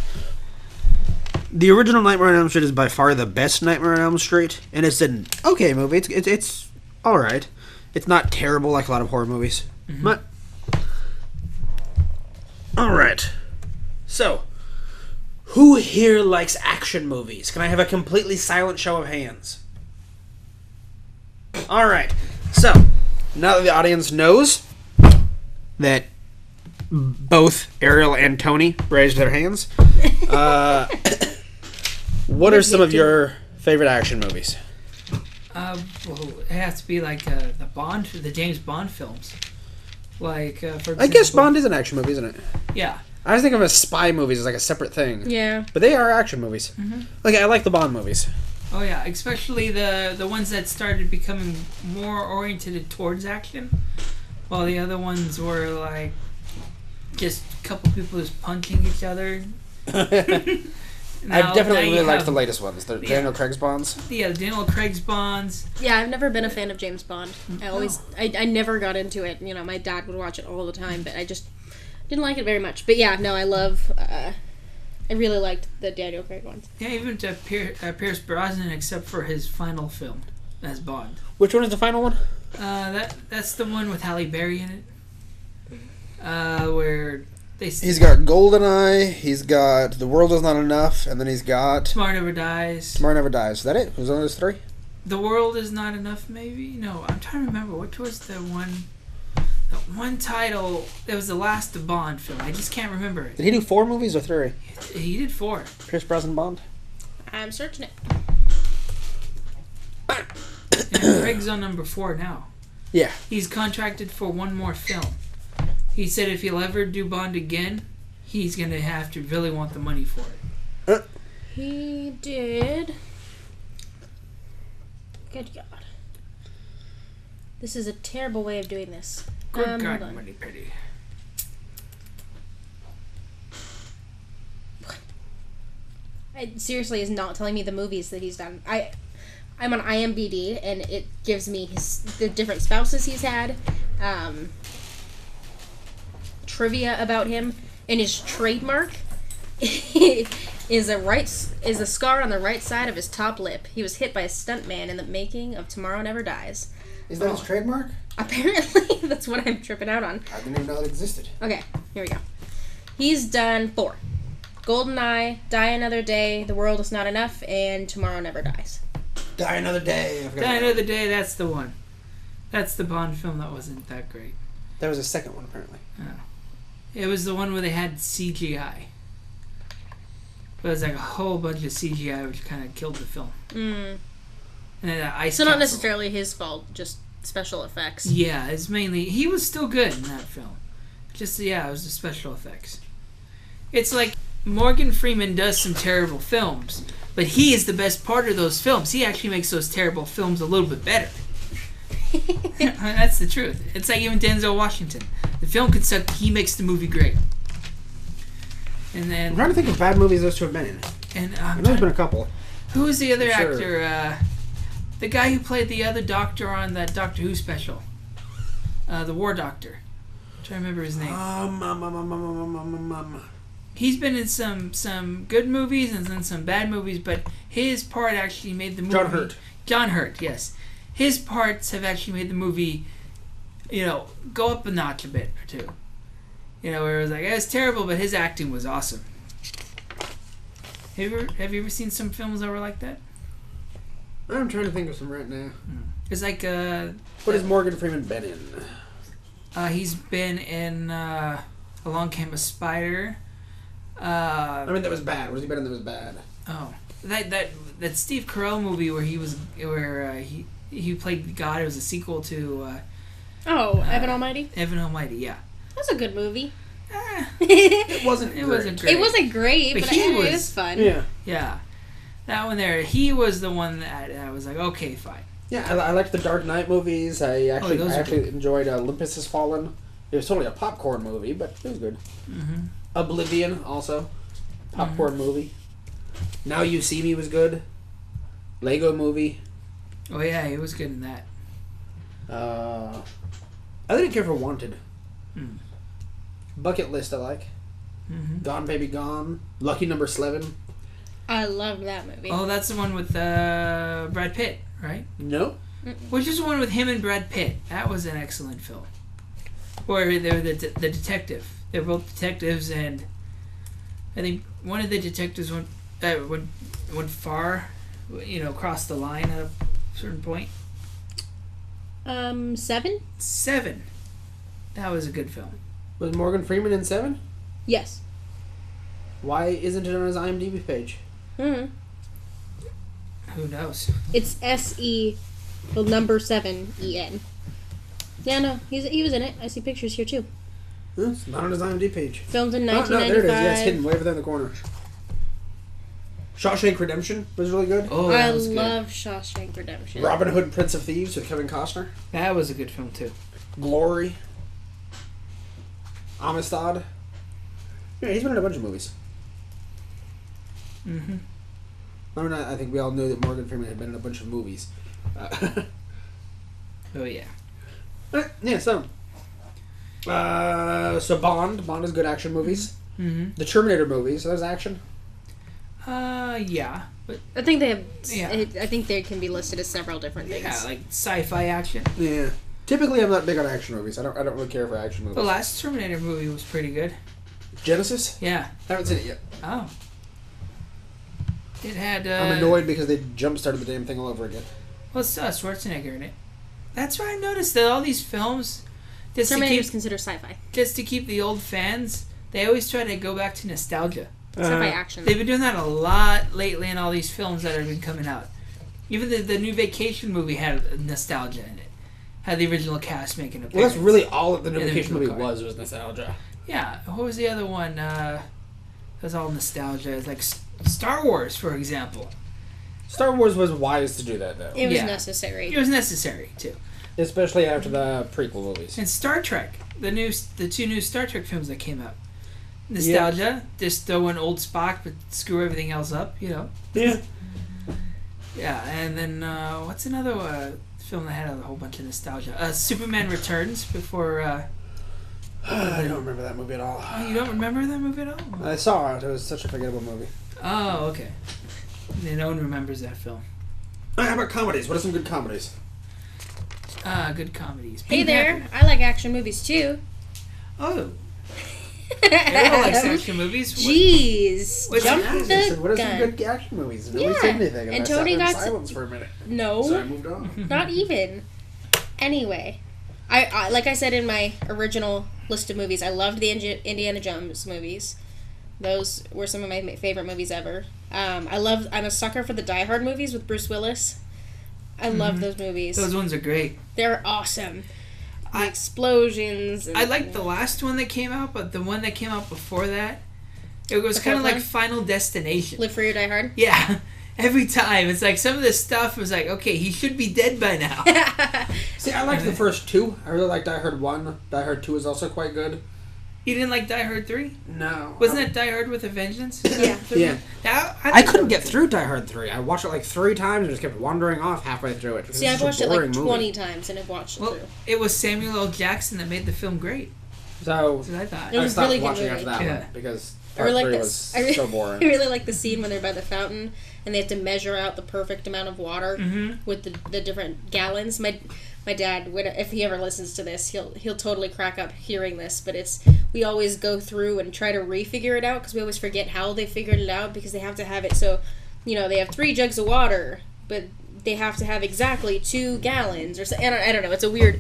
The original Nightmare on Elm Street is by far the best Nightmare on Elm Street, and it's an okay movie. It's all right. It's not terrible like a lot of horror movies, but all right. So, who here likes action movies? Can I have a completely silent show of hands? All right. So, now that the audience knows that both Ariel and Tony raised their hands, what are some of your favorite action movies? Well, it has to be like the James Bond films. Like, for example, I guess Bond is an action movie, isn't it? Yeah. I was thinking of spy movies as like a separate thing. Yeah. But they are action movies. Like, I like the Bond movies. Oh yeah, especially the ones that started becoming more oriented towards action, while the other ones were like just a couple people just punching each other. I've definitely really liked the latest ones. The Daniel Craig's Bonds. Yeah, the Daniel Craig's Bonds. Yeah, I've never been a fan of James Bond. I never got into it. You know, my dad would watch it all the time, but I just didn't like it very much. But yeah, no, I really liked the Daniel Craig ones. Yeah, even to Pierce Brosnan, except for his final film as Bond. Which one is the final one? That's the one with Halle Berry in it. Where He's got GoldenEye, he's got The World Is Not Enough, and then he's got Tomorrow Never Dies. Tomorrow Never Dies. Is that it? Was only those three? The World Is Not Enough, maybe? No, I'm trying to remember. Which was the one title that was the last Bond film? I just can't remember it. Did he do 4 movies or 3? He did 4. Pierce Brosnan Bond? I'm searching it. And Craig's on number 4 now. Yeah. He's contracted for one more film. He said if he'll ever do Bond again, he's going to have to really want the money for it. He did. Good God. This is a terrible way of doing this. Good hold God, on. money pity. It seriously is not telling me the movies that he's done. I'm on IMDb and it gives me the different spouses he's had, trivia about him, and his trademark is a scar on the right side of his top lip. He was hit by a stuntman in the making of Tomorrow Never Dies. Is that his trademark? Apparently, that's what I'm tripping out on. I didn't even know it existed. Okay, here we go. He's done 4. GoldenEye, Die Another Day, The World Is Not Enough, and Tomorrow Never Dies. Die Another Day. Die Another Day, that's the one. That's the Bond film that wasn't that great. There was a second one, apparently. It was the one where they had CGI. But it was like a whole bunch of CGI, which kind of killed the film. Mm. And then Ice So not Castle. necessarily his fault, just special effects. Yeah, it's mainly... He was still good in that film. Just, yeah, it was the special effects. It's like Morgan Freeman does some terrible films, but he is the best part of those films. He actually makes those terrible films a little bit better. That's the truth. It's like even Denzel Washington. The film could suck, he makes the movie great. And then... I'm trying to think of bad movies those two have been in. And I know there's been a couple. who was the other Sure. actor? The guy who played the other doctor on that Doctor Who special. The War Doctor. I'm trying to remember his name. He's been in some good movies and then some bad movies, but his part actually made the movie... John Hurt. John Hurt, yes. His parts have actually made the movie, go up a notch a bit or two. Where it was like, it's terrible, but his acting was awesome. Have you ever seen some films that were like that? I'm trying to think of some right now. It's like... What has Morgan Freeman been in? He's been in Along Came a Spider. I mean, that was bad. What has he been in that was bad? Oh, that Steve Carell movie where he played God. It was a sequel to Evan Almighty? Evan Almighty. Yeah, That's a good movie. It wasn't. it wasn't great. It wasn't great, but he it was was fun. Yeah. Yeah, that one there. He was the one that I was like, okay, fine. Yeah, I liked the Dark Knight movies. I actually those are good. enjoyed Olympus Has Fallen. It was totally a popcorn movie, but it was good. Mm-hmm. Oblivion, also. Popcorn movie. Now You See Me was good. Lego movie. Oh yeah, he was good in that. I didn't care for Wanted. Bucket List I like. Gone Baby Gone. Lucky Number 11. I loved that movie. Oh, that's the one with Brad Pitt, right? No. Which is the one with him and Brad Pitt. That was an excellent film. Where they were the detective. They're both detectives, and I think one of the detectives went far, crossed the line at a certain point. 7? 7. That was a good film. Was Morgan Freeman in 7? Yes. Why isn't it on his IMDb page? Mm-hmm. Who knows? It's SE, the number 7 EN. Yeah, no, he was in it. I see pictures here too. It's not on his IMDb page. Filmed in No, 1995. there it is. Yeah, it's hidden way over there in the corner. Shawshank Redemption was really good. Oh, I that was good. love Shawshank Redemption. Robin Hood, Prince of Thieves with Kevin Costner. That was a good film too. Glory. Amistad. Yeah, he's been in a bunch of movies. Mm-hmm. I think we all knew that Morgan Freeman had been in a bunch of movies. Oh yeah. Yeah, some. So Bond. Bond is good action movies. Mm-hmm. The Terminator movies. So there's action. Yeah, but I think they have. Yeah. I think they can be listed as several different things. yeah, like sci-fi action. Yeah. Typically, I'm not big on action movies. I don't really care for action movies. The last Terminator movie was pretty good. Genesis. Yeah. Haven't seen it yet. Oh. It had. I'm annoyed because they jump-started the damn thing all over again. Well, it's Schwarzenegger in it. That's why I noticed that all these films, Terminator is considered sci-fi. just to keep the old fans, they always try to go back to nostalgia. Sci-fi action. They've been doing that a lot lately in all these films that have been coming out. Even the new Vacation movie had nostalgia in it. Had the original cast making an Well, appearance. that's really all that the new And the Vacation movie original was nostalgia. Yeah. What was the other one? It was all nostalgia. It's like Star Wars, for example. Star Wars was wise to do that, though. It was Yeah. necessary. It was necessary, too. Especially after the prequel movies. And Star Trek. The 2 new Star Trek films that came out. Nostalgia. Just throw in old Spock, but screw everything else up, Yeah. Yeah, and then what's another film that had a whole bunch of nostalgia? Superman Returns before. I don't remember that movie at all. Oh, you don't remember that movie at all? I saw it. It was such a forgettable movie. Oh, okay. No one remembers that film. How about comedies? What are some good comedies? Good comedies. Hey Pink there, Panther. I like action movies too. Oh, everyone likes action movies. Jeez, what's jump your- the I said, what are some gun. good action movies? Nobody Yeah. said anything. And I Tony sat there in got silence for a minute. No, So I moved on. not even. Anyway, I like I said in my original list of movies, I loved the Indiana Jones movies. Those were some of my favorite movies ever. I'm a sucker for the Die Hard movies with Bruce Willis. I love those movies. Those ones are great. They're awesome. The I- explosions. And, I liked the last one that came out, but the one that came out before that, it was The kind of fourth like one? Final Destination. Live Free or Die Hard. Yeah. Every time. It's like some of this stuff was like, okay, he should be dead by now. See, I liked the first two. I really liked Die Hard 1. Die Hard 2 is also quite good. You didn't like Die Hard 3? No. Wasn't that Die Hard with a Vengeance? Yeah. Yeah. I I couldn't get through Die Hard 3. I watched it like 3 times and just kept wandering off halfway through it. See, I've watched it like 20 times and I've watched it Well, through. it was Samuel L. Jackson that made the film great. So, That's what I thought. It I was stopped really good watching movie. after that Yeah. one because I part really 3 like was this. so I boring. really like the scene when they're by the fountain and they have to measure out the perfect amount of water with the different gallons. My dad, if he ever listens to this, he'll totally crack up hearing this. But we always go through and try to refigure it out because we always forget how they figured it out because they have to have it so, they have 3 jugs of water, but they have to have exactly 2 gallons or so. And I don't know. It's a weird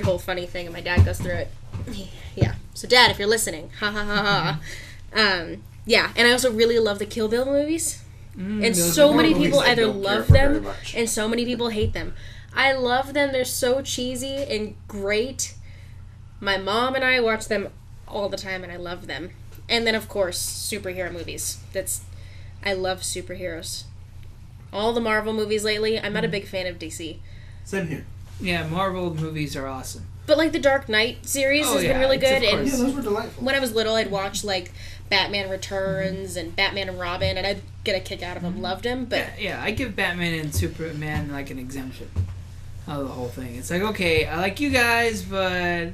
whole funny thing, and my dad goes through it. Yeah. So, Dad, if you're listening, ha ha ha ha. Yeah, and I also really love the Kill Bill movies. And those so are many movies people I either don't care love for very them much. and so many people hate them. I love them. They're so cheesy and great. My mom and I watch them all the time and I love them. And then of course, superhero movies. I love superheroes. All the Marvel movies lately, I'm not a big fan of DC. Same here. Yeah, Marvel movies are awesome. But like the Dark Knight series Oh, has yeah, been really it's of good. And course. Yeah, those were delightful. when I was little, I'd watch like Batman Returns and Batman and Robin, and I'd get a kick out of them. Loved them, but Yeah, I give Batman and Superman like an exemption of the whole thing. It's like, okay, I like you guys, but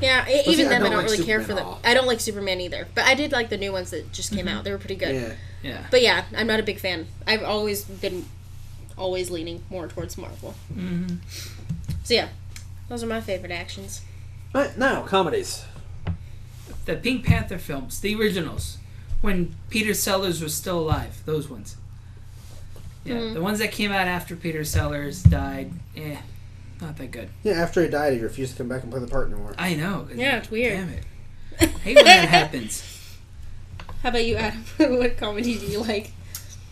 Yeah, see, even I them, I don't don't like really care for Superman them. at all. I don't like Superman either, but I did like the new ones that just came out. They were pretty good. Yeah. Yeah. But yeah, I'm not a big fan. I've always been leaning more towards Marvel. Mm-hmm. So yeah, those are my favorite actions. Right, now, comedies. The Pink Panther films, the originals, when Peter Sellers was still alive, those ones. Yeah, the ones that came out after Peter Sellers died, not that good. Yeah, after he died, he refused to come back and play the part anymore. I know. Yeah, it's weird. Damn it. I hate when that happens. How about you, Adam? What comedy do you like?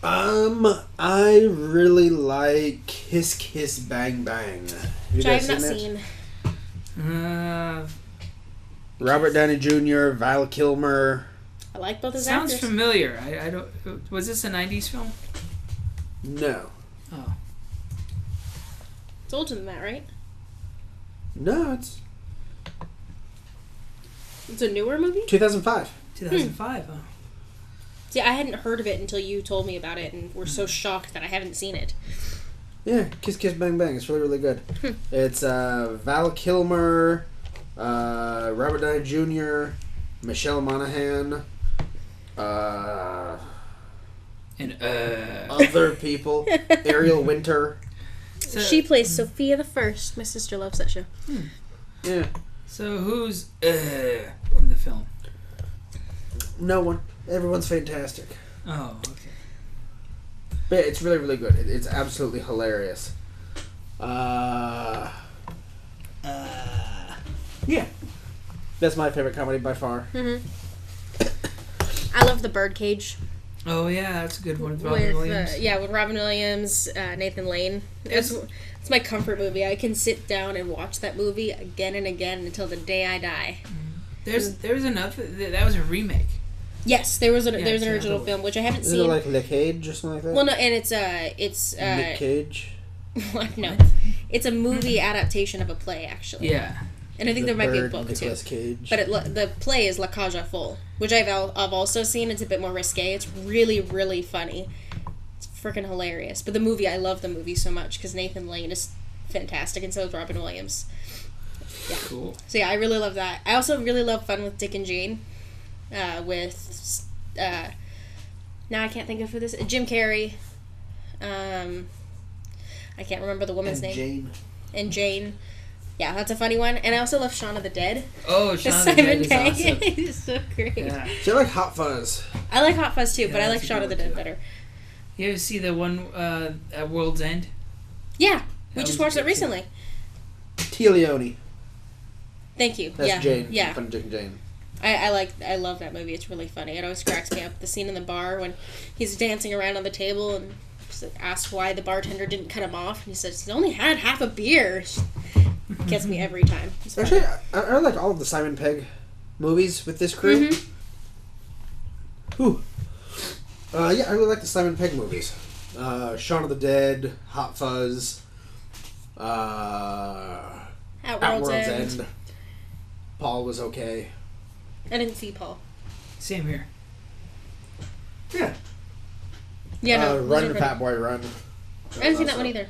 I really like Kiss Kiss Bang Bang. Which I have not seen. Robert Downey Jr., Val Kilmer. I like both of Sounds actors. familiar. I don't. Was this a '90s film? No. Oh. It's older than that, right? No, it's It's a newer movie? 2005. 2005. Oh. See, I hadn't heard of it until you told me about it, and we're so shocked that I haven't seen it. Yeah, Kiss Kiss Bang Bang. It's really, really good. It's Val Kilmer, Robert Downey Jr., Michelle Monaghan, And other people, Ariel Winter. So, She plays Sophia the First. My sister loves that show. Yeah, so who's in the film? no one. Everyone's fantastic. Oh, okay. But yeah, it's really, really good. It's absolutely hilarious. Yeah. That's my favorite comedy by far. Mm-hmm. I love The Birdcage. Oh yeah, that's a good one with Robin Williams. With Robin Williams, Nathan Lane. It's my comfort movie. I can sit down and watch that movie again and again until the day I die. There's another that was a remake. Yes, there's an it's original another film which I haven't Isn't seen. it like Le Cage or something like that? Well, no, and it's Nick Cage. no, it's a movie adaptation of a play actually. Yeah. And I think there might be a book Nicolas too. Cage. But the play is La Cage aux Folles, which I've also seen. It's a bit more risque. It's really, really funny. It's freaking hilarious. But the movie, I love the movie so much because Nathan Lane is fantastic, and so is Robin Williams. Yeah. Cool. So yeah, I really love that. I also really love Fun with Dick and Jane, now I can't think of who this is. Jim Carrey. I can't remember the woman's name. Jane. And Jane. Yeah, that's a funny one. And I also love Shaun of the Dead. Oh, Shaun of the Dead is Pegg. awesome. He's so great. Yeah. See, I like Hot Fuzz. I like Hot Fuzz too, but Yeah, I like that's a Shaun good of the one, Dead too. better. You ever see the one at World's End? Yeah, we That just was watched it good, recently. Tia Leone. Thank you. That's yeah, Jane. yeah. Fun Dick and Jane. I love that movie. It's really funny. It always cracks me up. The scene in the bar when he's dancing around on the table and asks why the bartender didn't cut him off, and he says he's only had half a beer. Gets me every time. It's funny. Actually, I like all of the Simon Pegg movies with this crew. Mm-hmm. Ooh. Yeah, I really like the Simon Pegg movies. Shaun of the Dead, Hot Fuzz, At World's End. Paul was okay. I didn't see Paul. Same here. Yeah. Yeah, no. Run, Fat Boy, Run. I haven't seen that one either.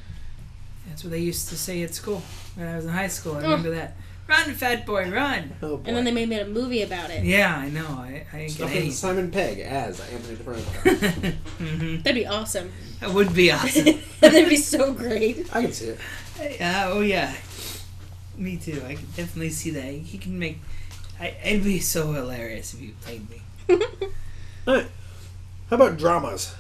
That's what they used to say at school when I was in high school. I remember that. Run, fat boy, run! Oh, boy. And then they made a movie about it. Yeah, I know. I didn't get Stuff any. in Simon Pegg as Anthony DeFranco. Mm-hmm. That'd be awesome. That would be awesome. That'd be so great. I can see it. Oh yeah, me too. I can definitely see that. He can make. It'd be so hilarious if you played me. Alright. How about dramas?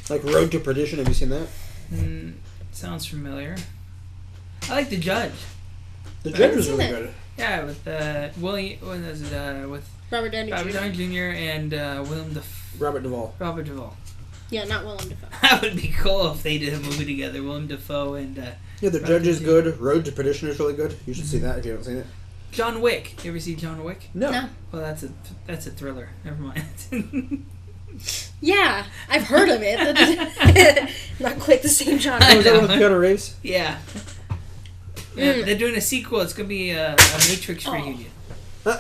Like Road to Perdition, have you seen that? Sounds familiar. I like The Judge. The Judge was seen really it. good. Yeah, with William. What is it? With Robert Downey Robert Jr. Downey Jr. and Robert Duvall. Robert Duvall. Yeah, not Willem Dafoe. That would be cool if they did a movie together. Willem Dafoe and Yeah, The Judge is good. Road to Perdition is really good. You should see that if you haven't seen it. John Wick. You ever see John Wick? No. No. Well, that's a thriller. Never mind. Yeah, I've heard of it. Not quite the same genre. Oh, is that know. with Keanu Reeves? Yeah. Yeah, they're doing a sequel. It's gonna be a Matrix reunion. Huh?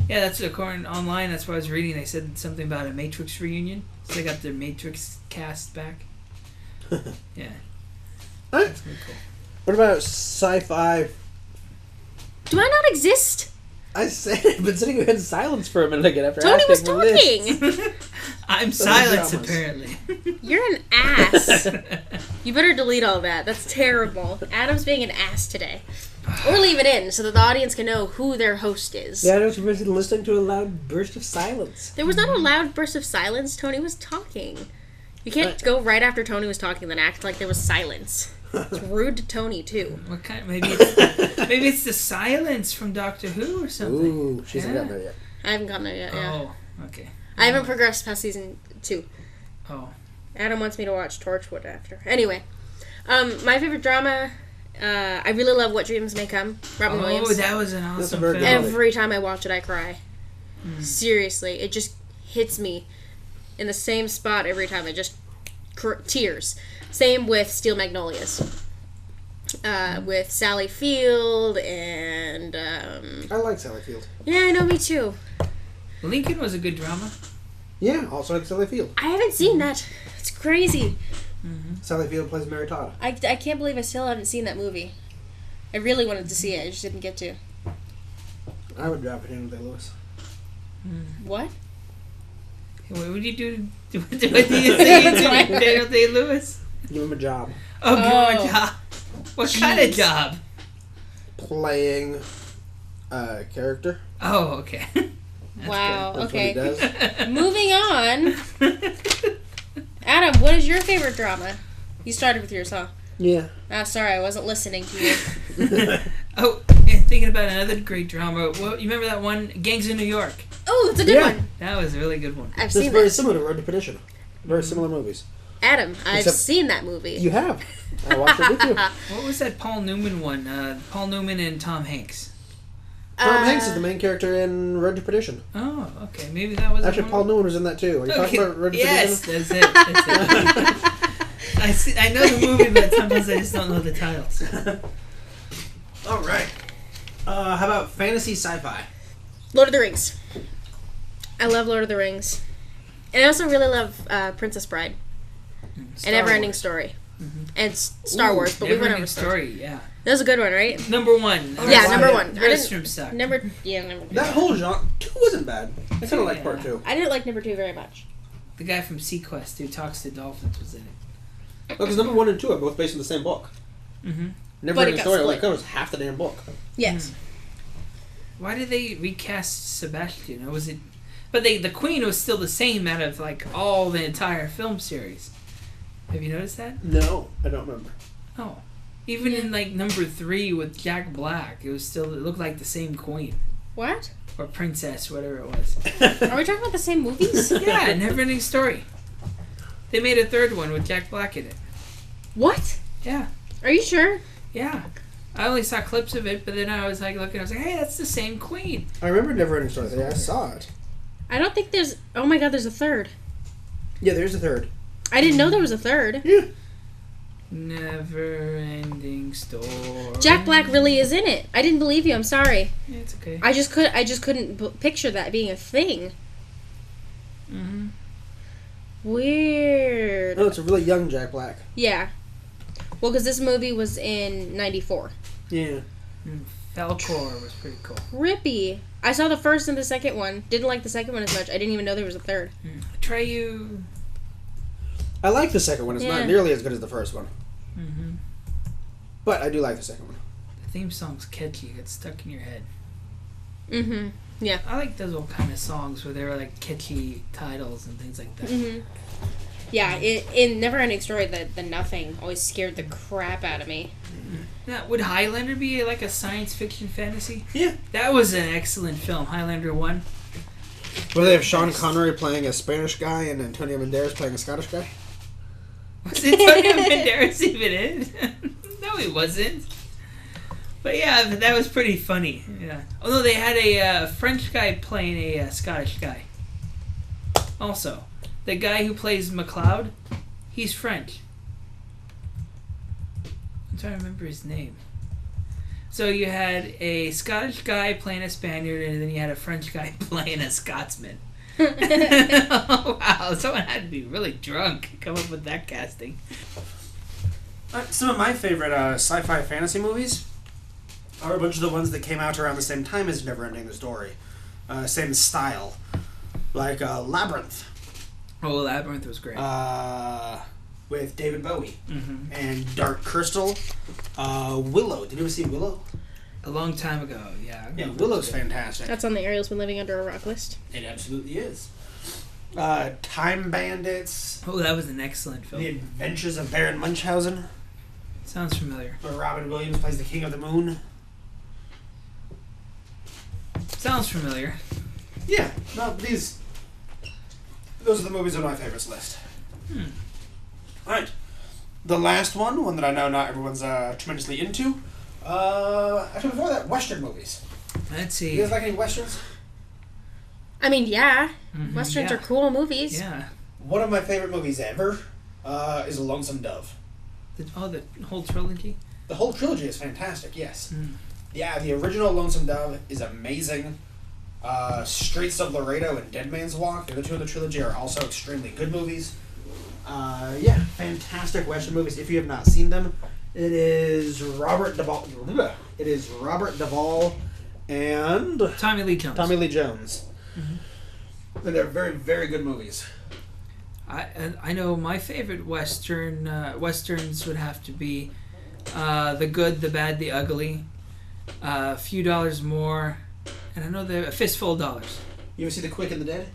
Yeah, that's according online. That's what I was reading. They said something about a Matrix reunion. So they got their Matrix cast back. Yeah, Alright. that's gonna be cool. What about sci-fi? Do I not exist? I said it, but sitting in silence for a minute again after Tony was asking the list. talking. I'm silent, dramas. apparently. You're an ass. You better delete all that. That's terrible. Adam's being an ass today. Or leave it in so that the audience can know who their host is. Yeah, I was busy listening to a loud burst of silence. There was not a loud burst of silence. Tony was talking. You can't go right after Tony was talking and then act like there was silence. It's rude to Tony, too. What kind? Maybe it's the silence from Doctor Who or something. Ooh, she hasn't gotten there yet. I haven't gotten there yet, yeah. Oh, okay. I haven't progressed past season 2. Oh. Adam wants me to watch Torchwood after. Anyway, my favorite drama, I really love What Dreams May Come. Robin Williams. Oh, that was an That's a awesome very film. good Every time I watch it, I cry. Seriously, it just hits me in the same spot every time. It just tears. Same with Steel Magnolias. With Sally Field and I like Sally Field. yeah, I know, me too. Lincoln was a good drama. Yeah, also like Sally Field. I haven't seen that. It's crazy. Sally Field plays Mary Todd. I can't believe I still haven't seen that movie. I really wanted to see it. I just didn't get to. I would drop it in with Lewis. What? What would you do? What do you say to Daniel Day-Lewis? Give him a job. Oh, give him Oh. a job. What kind of job? Playing a character. Oh, okay. Wow. That's Okay. what he does. Moving on. Adam, what is your favorite drama? You started with yours, huh? Yeah. Ah, sorry, I wasn't listening to you. Oh, and thinking about another great drama. Well, you remember that one, Gangs in New York? Oh, that's a good Yeah. one. That was a really good one. I've It's seen very that. similar to Road to Perdition. Very similar movies. Adam, I've Except- seen that movie. You have. I watched it with you. What was that Paul Newman one? Paul Newman and Tom Hanks. Tom Hanks is the main character in Road to Perdition. Oh, okay. Maybe that was Actually, Paul Newman was in that too. Are you talking about Road to Yes, Perdition? that's it. That's it. I know the movie, but sometimes I just don't know the titles. All right. How about fantasy sci-fi? Lord of the Rings. I love Lord of the Rings. And I also really love Princess Bride. And Neverending Wars. Story. And Star Wars, but we went over Neverending Star Story, yeah. That was a good one, right? Number one. Yeah, wow. number Yeah. one. The I rest of didn't, them sucked. number That whole genre, 2 wasn't bad. I kind of like part 2. I didn't like number 2 very much. The guy from Sequest who talks to dolphins was in it. Because number 1 and 2 are both based on the same book. Mm-hmm. Never But it Ending got Story only split. covers half the damn book. Yes. Why did they recast Sebastian? Or was it? But the Queen was still the same out of like all the entire film series. Have you noticed that? No, I don't remember. Oh, even in like number 3 with Jack Black, it looked like the same Queen What? or princess, whatever it was. Are we talking about the same movies? Yeah, Neverending Story. They made a 3rd one with Jack Black in it. What? Yeah, Are you sure? yeah. I only saw clips of it, but then I was like looking. I was like, hey, that's the same Queen. I remember Never Ending Story. Yeah, I saw it. I don't think there's... Oh my god, there's a 3rd. Yeah, there's a 3rd. I didn't know there was a 3rd. Yeah. Never-ending Story. Jack Black really is in it. I didn't believe you. I'm sorry. Yeah, it's okay. I just couldn't picture that being a thing. Mm-hmm. Weird. No, it's a really young Jack Black. Yeah. Well, because this movie was in 94. Yeah. Falcor was pretty cool. Rippy. I saw the first and the second one. Didn't like the second one as much. I didn't even know there was a 3rd. Try you. I like the second one. It's Yeah. not nearly as good as the first one. Mm-hmm. But I do like the second one. The theme song's catchy. It gets stuck in your head. Mm-hmm. Yeah. I like those old kind of songs where they were like catchy titles and things like that. Mm-hmm. Yeah, in Neverending Story, the nothing always scared the crap out of me. Now, would Highlander be like a science fiction fantasy? Yeah. That was an excellent film, Highlander 1. Where they have Sean Connery playing a Spanish guy and Antonio Banderas playing a Scottish guy. Was Antonio Banderas even in? No, he wasn't. But yeah, that was pretty funny. Yeah. Although they had a French guy playing a Scottish guy. Also, the guy who plays MacLeod, he's French. I'm trying to remember his name. So you had a Scottish guy playing a Spaniard, and then you had a French guy playing a Scotsman. Oh, wow, someone had to be really drunk to come up with that casting. Some of my favorite sci-fi fantasy movies are a bunch of the ones that came out around the same time as Neverending the Story. Same style. Like Labyrinth. Oh, Labyrinth was great. With David Bowie. Mm-hmm. And Dark Crystal. Willow. Did you ever see Willow? A long time ago, yeah. Yeah, Willow's fantastic. That's on the Ariel's Been Living Under a Rock list. It absolutely is. Time Bandits. Oh, that was an excellent film. The Adventures of Baron Munchausen. Sounds familiar. Where Robin Williams plays the King of the Moon. Sounds familiar. Yeah, no, those are the movies on my favorites list. Alright. The last one that I know not everyone's tremendously into. Actually, before that, Western movies. Let's see. You guys like any Westerns? I mean, yeah. Mhm, Westerns yeah. are cool movies. Yeah. One of my favorite movies ever is Lonesome Dove. The whole trilogy? The whole trilogy is fantastic, yes. Mm. Yeah, the original Lonesome Dove is amazing. Streets of Laredo and Dead Man's Walk, the other two in the trilogy, are also extremely good movies. Yeah, fantastic Western movies. If you have not seen them, it is Robert Duvall. It is Robert Duvall and Tommy Lee Jones. Tommy Lee Jones. Mm-hmm. And they're very, very good movies. I know my favorite westerns would have to be The Good, the Bad, the Ugly, A Few Dollars More, and I know A Fistful of Dollars. You ever see The Quick and the Dead?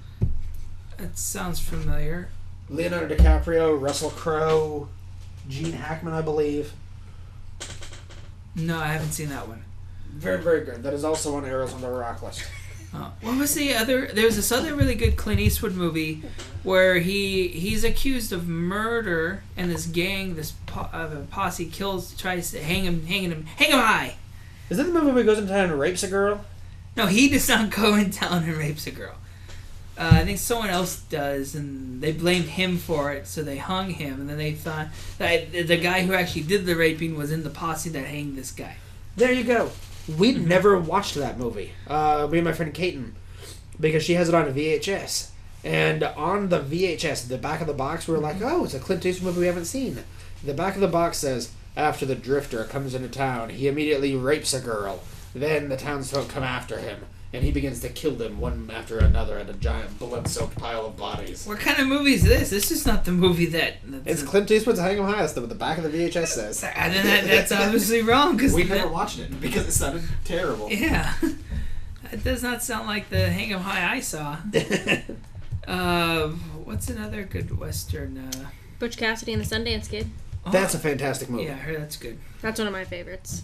That sounds familiar. Leonardo DiCaprio, Russell Crowe, Gene Hackman, I believe. No, I haven't seen that one. Very, very good. That is also on Arrows on the Rock list. What was the other? There's this other really good Clint Eastwood movie where he's accused of murder, and this gang, this posse tries to hang him high. Is that the movie where he goes into town and rapes a girl? No, he does not go in town and rapes a girl. I think someone else does, and they blamed him for it, so they hung him, and then they thought that the guy who actually did the raping was in the posse that hanged this guy. There you go. We'd never watched that movie. Me and my friend Kaiten, because she has it on a VHS. And on the VHS, the back of the box, we were like, oh, it's a Clint Eastwood movie we haven't seen. The back of the box says, after the drifter comes into town, he immediately rapes a girl. Then the townsfolk come after him, and he begins to kill them one after another in a giant blood-soaked pile of bodies. What kind of movie is this? This is not the movie It's Clint Eastwood's Hang 'em High. That's what the back of the VHS says. That's obviously wrong. We never watched it because it sounded terrible. Yeah. That does not sound like the Hang 'em High I saw. What's another good Western? Butch Cassidy and the Sundance Kid. Oh, That's a fantastic movie. Yeah, I heard that's good. That's one of my favorites.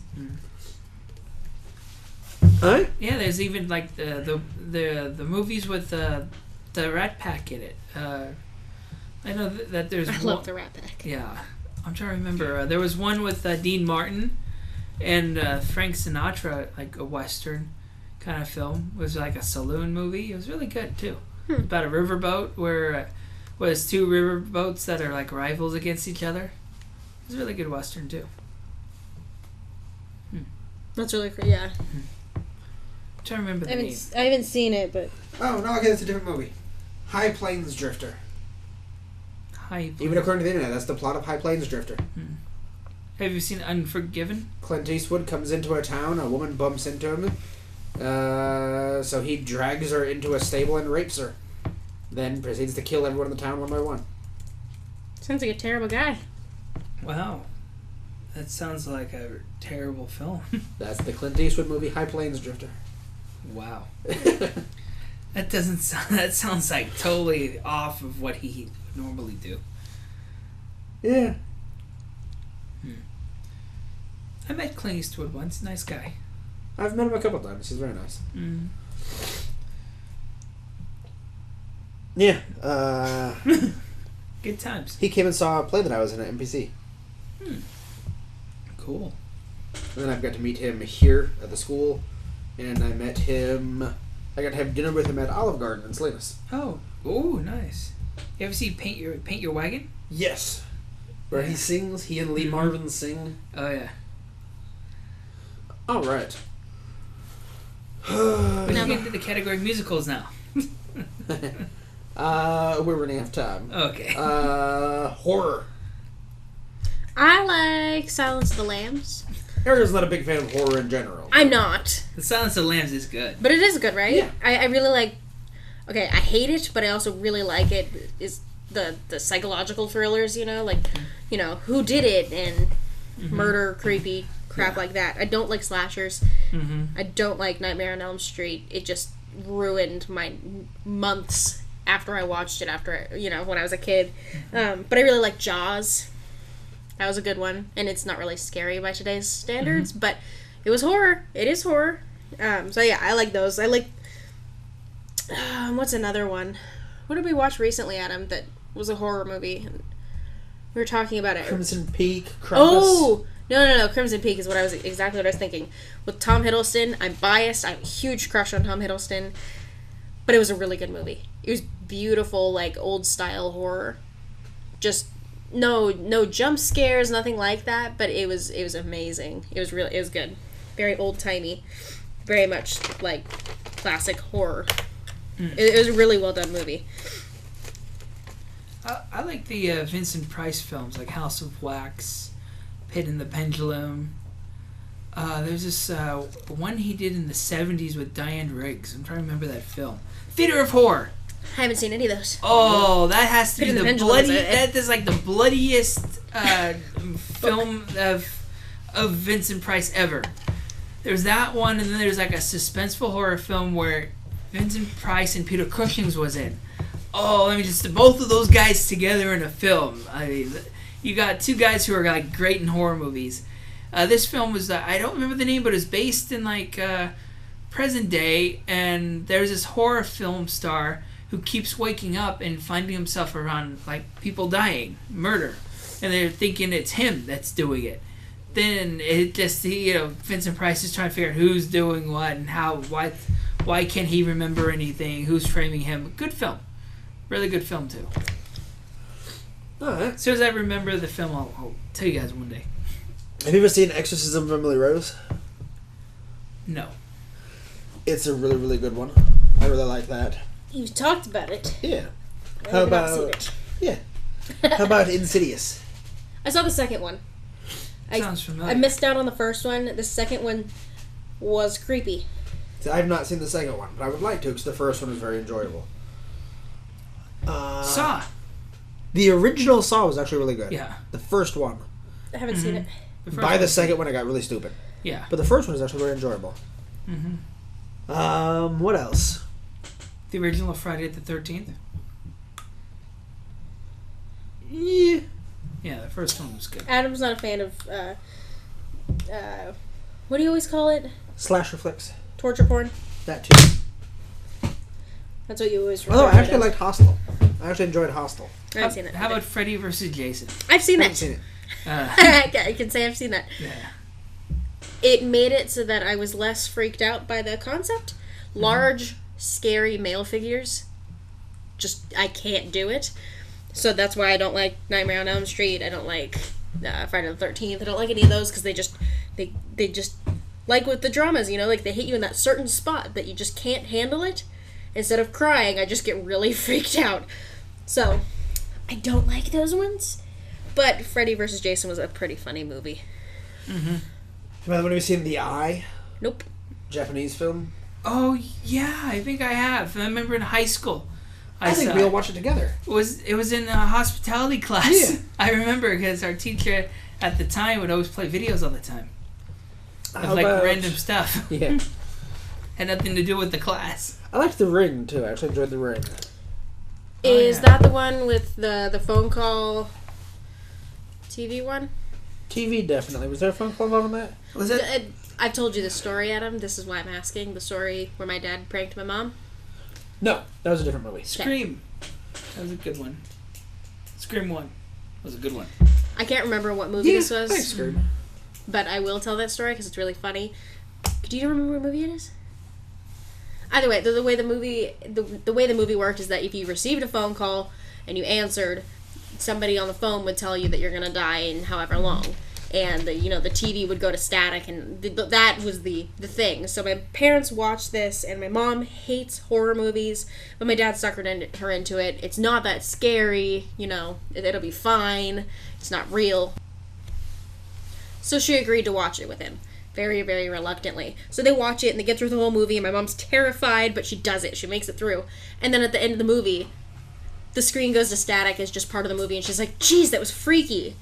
Huh? Yeah, there's even like the movies with the Rat Pack in it. I know that there's. I love the Rat Pack. Yeah, I'm trying to remember. There was one with Dean Martin and Frank Sinatra, like a Western kind of film. It was like a saloon movie. It was really good too. About a riverboat where was two riverboats that are like rivals against each other. It was a really good Western too. That's really cool. Yeah. I'm trying to remember the name. I haven't seen it, but Oh, no, okay, that's a different movie. High Plains Drifter. Even according to the internet, that's the plot of High Plains Drifter. Have you seen Unforgiven? Clint Eastwood comes into a town, a woman bumps into him, so he drags her into a stable and rapes her. Then proceeds to kill everyone in the town one by one. sounds like a terrible guy. Wow. That sounds like a terrible film. That's the Clint Eastwood movie, High Plains Drifter. Wow. That doesn't sound. That sounds like totally off of what he would normally do. Yeah. I met Clint Eastwood once. Nice guy. I've met him a couple times. He's very nice. Yeah. Good times. He came and saw a play that I was in at MPC. Cool. And then I've got to meet him here at the school, and I met him. I got to have dinner with him at Olive Garden in Salinas. Oh, nice. You ever see Paint Your Wagon? Yes. Where he sings, he and Lee Marvin sing. Oh yeah. All right. We get into the category musicals now. We're running out of time. Okay. Horror. I like Silence of the Lambs. Erica's not a big fan of horror in general. I'm not. The Silence of the Lambs is good. But it is good, right? Yeah. I really like... Okay, I hate it, but I also really like it. Is the psychological thrillers, like, who did it and murder, creepy crap like that. I don't like slashers. I don't like Nightmare on Elm Street. It just ruined my months after I watched it, when I was a kid. But I really like Jaws. That was a good one. And it's not really scary by today's standards, but it was horror. It is horror. So yeah, I like those. I like... what's another one? What did we watch recently, Adam, that was a horror movie? We were talking about it. Crimson Peak, Krampus. Oh! No. Crimson Peak is exactly what I was thinking. With Tom Hiddleston, I'm biased. I have a huge crush on Tom Hiddleston. But it was a really good movie. It was beautiful, like, old-style horror. Just no jump scares, nothing like that, but it was amazing. It was good. Very old-timey. Very much, like, classic horror. It was a really well-done movie. I like the Vincent Price films, like House of Wax, Pit and the Pendulum. There's this one he did in the 70s with Diane Riggs. I'm trying to remember that film. Theater of Horror. I haven't seen any of those. Oh, that has to Pit be and the Pendulum, bloody. That is like the bloodiest film of Vincent Price ever. There's that one, and then there's like a suspenseful horror film where Vincent Price and Peter Cushing was in. Oh, let me just both of those guys together in a film. I mean, you got two guys who are like great in horror movies. This film was I don't remember the name, but it's based in like present day, and there's this horror film star who keeps waking up and finding himself around like people dying, murder, and they're thinking it's him that's doing it. Then it just Vincent Price is trying to figure out who's doing what and how why can't he remember anything, who's framing him. Good film. Really good film, too. Alright. As soon as I remember the film, I'll tell you guys one day. Have you ever seen Exorcism of Emily Rose? No. It's a really, really good one. I really like that. You talked about it. Yeah. I How have not about... seen it. Yeah. How about Insidious? I saw the second one. Sounds familiar. I missed out on the first one. The second one was creepy. See, I have not seen the second one, but I would like to because the first one was very enjoyable. Saw. The original Saw was actually really good. Yeah. The first one. I haven't seen it. By the second one, it got really stupid. Yeah. But the first one is actually very enjoyable. What else? The original Friday the 13th? Yeah. Yeah, the first one was good. Adam's not a fan of, what do you always call it? Slasher flicks. Torture porn? That too. That's what you always refer Although I to it actually as. liked Hostel. I actually enjoyed Hostel. I haven't seen it. How about Freddy vs. Jason? I've seen I that. haven't seen it. I can say I've seen that. Yeah. It made it so that I was less freaked out by the concept. Large, scary male figures. I can't do it. So that's why I don't like Nightmare on Elm Street. I don't like Friday the 13th. I don't like any of those because they just like with the dramas, like they hit you in that certain spot that you just can't handle it. Instead of crying, I just get really freaked out. So I don't like those ones. But Freddy vs. Jason was a pretty funny movie. Have you seen The Eye? Nope. Japanese film? Oh, yeah, I think I have. I remember in high school. I think saw we all it. watched it together. It was in a hospitality class. Yeah. I remember because our teacher at the time would always play videos all the time. Of How like about- random stuff. Yeah. Had nothing to do with the class. I liked The Ring, too. I actually enjoyed The Ring. Is yeah. that the one with the phone call TV one? TV, definitely. Was there a phone call involved in that? Was it? I've told you the story, Adam. This is why I'm asking. The story where my dad pranked my mom. No, that was a different movie. Scream. That was a good one. Scream 1 was a good one. I can't remember what movie this was, I Scream. but I will tell that story because it's really funny. Do you remember what movie it is? Either way, the way the movie worked is that if you received a phone call and you answered, somebody on the phone would tell you that you're gonna die in however long, and the TV would go to static, and that was the thing. So my parents watched this, and my mom hates horror movies, but my dad suckered her into it. It's not that scary, it'll be fine. It's not real. So she agreed to watch it with him. Very, very reluctantly. So they watch it, and they get through the whole movie, and my mom's terrified, but she does it. She makes it through. And then at the end of the movie, the screen goes to static as just part of the movie, and she's like, geez, that was freaky.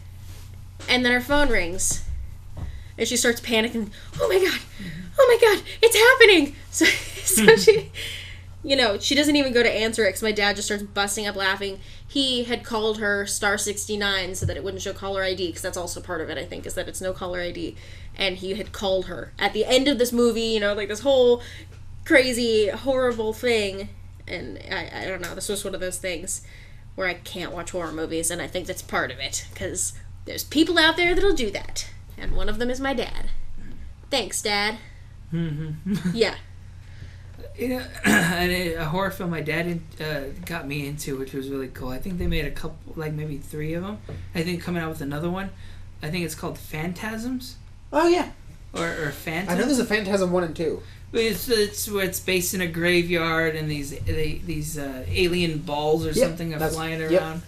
And then her phone rings, and she starts panicking. Oh my god, it's happening! So she, she doesn't even go to answer it, because my dad just starts busting up laughing. He had called her star 69 so that it wouldn't show caller ID, because that's also part of it, I think, is that it's no caller ID. And he had called her at the end of this movie, like this whole crazy, horrible thing. And I don't know, this was one of those things where I can't watch horror movies, and I think that's part of it, because there's people out there that'll do that. And one of them is my dad. Thanks, Dad. Mm-hmm. Yeah. A horror film my dad got me into, which was really cool. I think they made a couple, like maybe 3 of them. I think coming out with another one. I think it's called Phantasms. Oh, yeah. Or Phantom. I know there's a Phantasm 1 and 2. It's based in a graveyard, and these alien balls or something are flying around,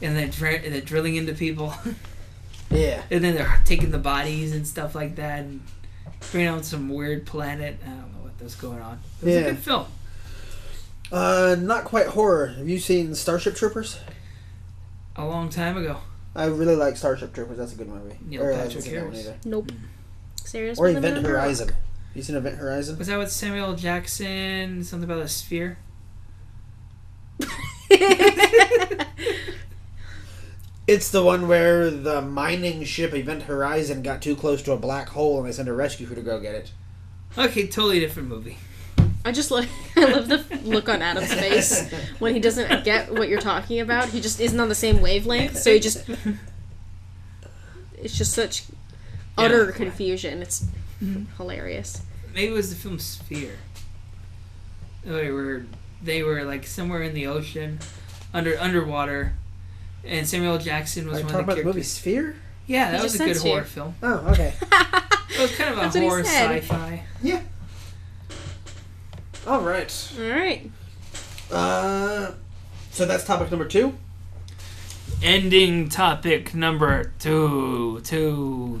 and they're drilling into people. Yeah. And then they're taking the bodies and stuff like that, and bringing on some weird planet. I don't know what was going on. It was a good film. Not quite horror. Have you seen Starship Troopers? A long time ago. I really like Starship Troopers. That's a good movie. Neil Patrick Harris. Nope. Serious? Or Event Horizon. Have you seen Event Horizon? Was that with Samuel Jackson? Something about a sphere? It's the one where the mining ship Event Horizon got too close to a black hole and they sent a rescue crew to go get it. Okay, totally different movie. I love the look on Adam's face when he doesn't get what you're talking about. He just isn't on the same wavelength, so it's just such utter confusion. It's hilarious. Maybe it was the film Sphere. They were like somewhere in the ocean, underwater, and Samuel Jackson was one of the about characters. the movie Sphere? Yeah, that was a good horror film. Oh, okay. It was kind of a horror sci-fi. Yeah. All right. So that's topic number 2. Ending topic number 2. So,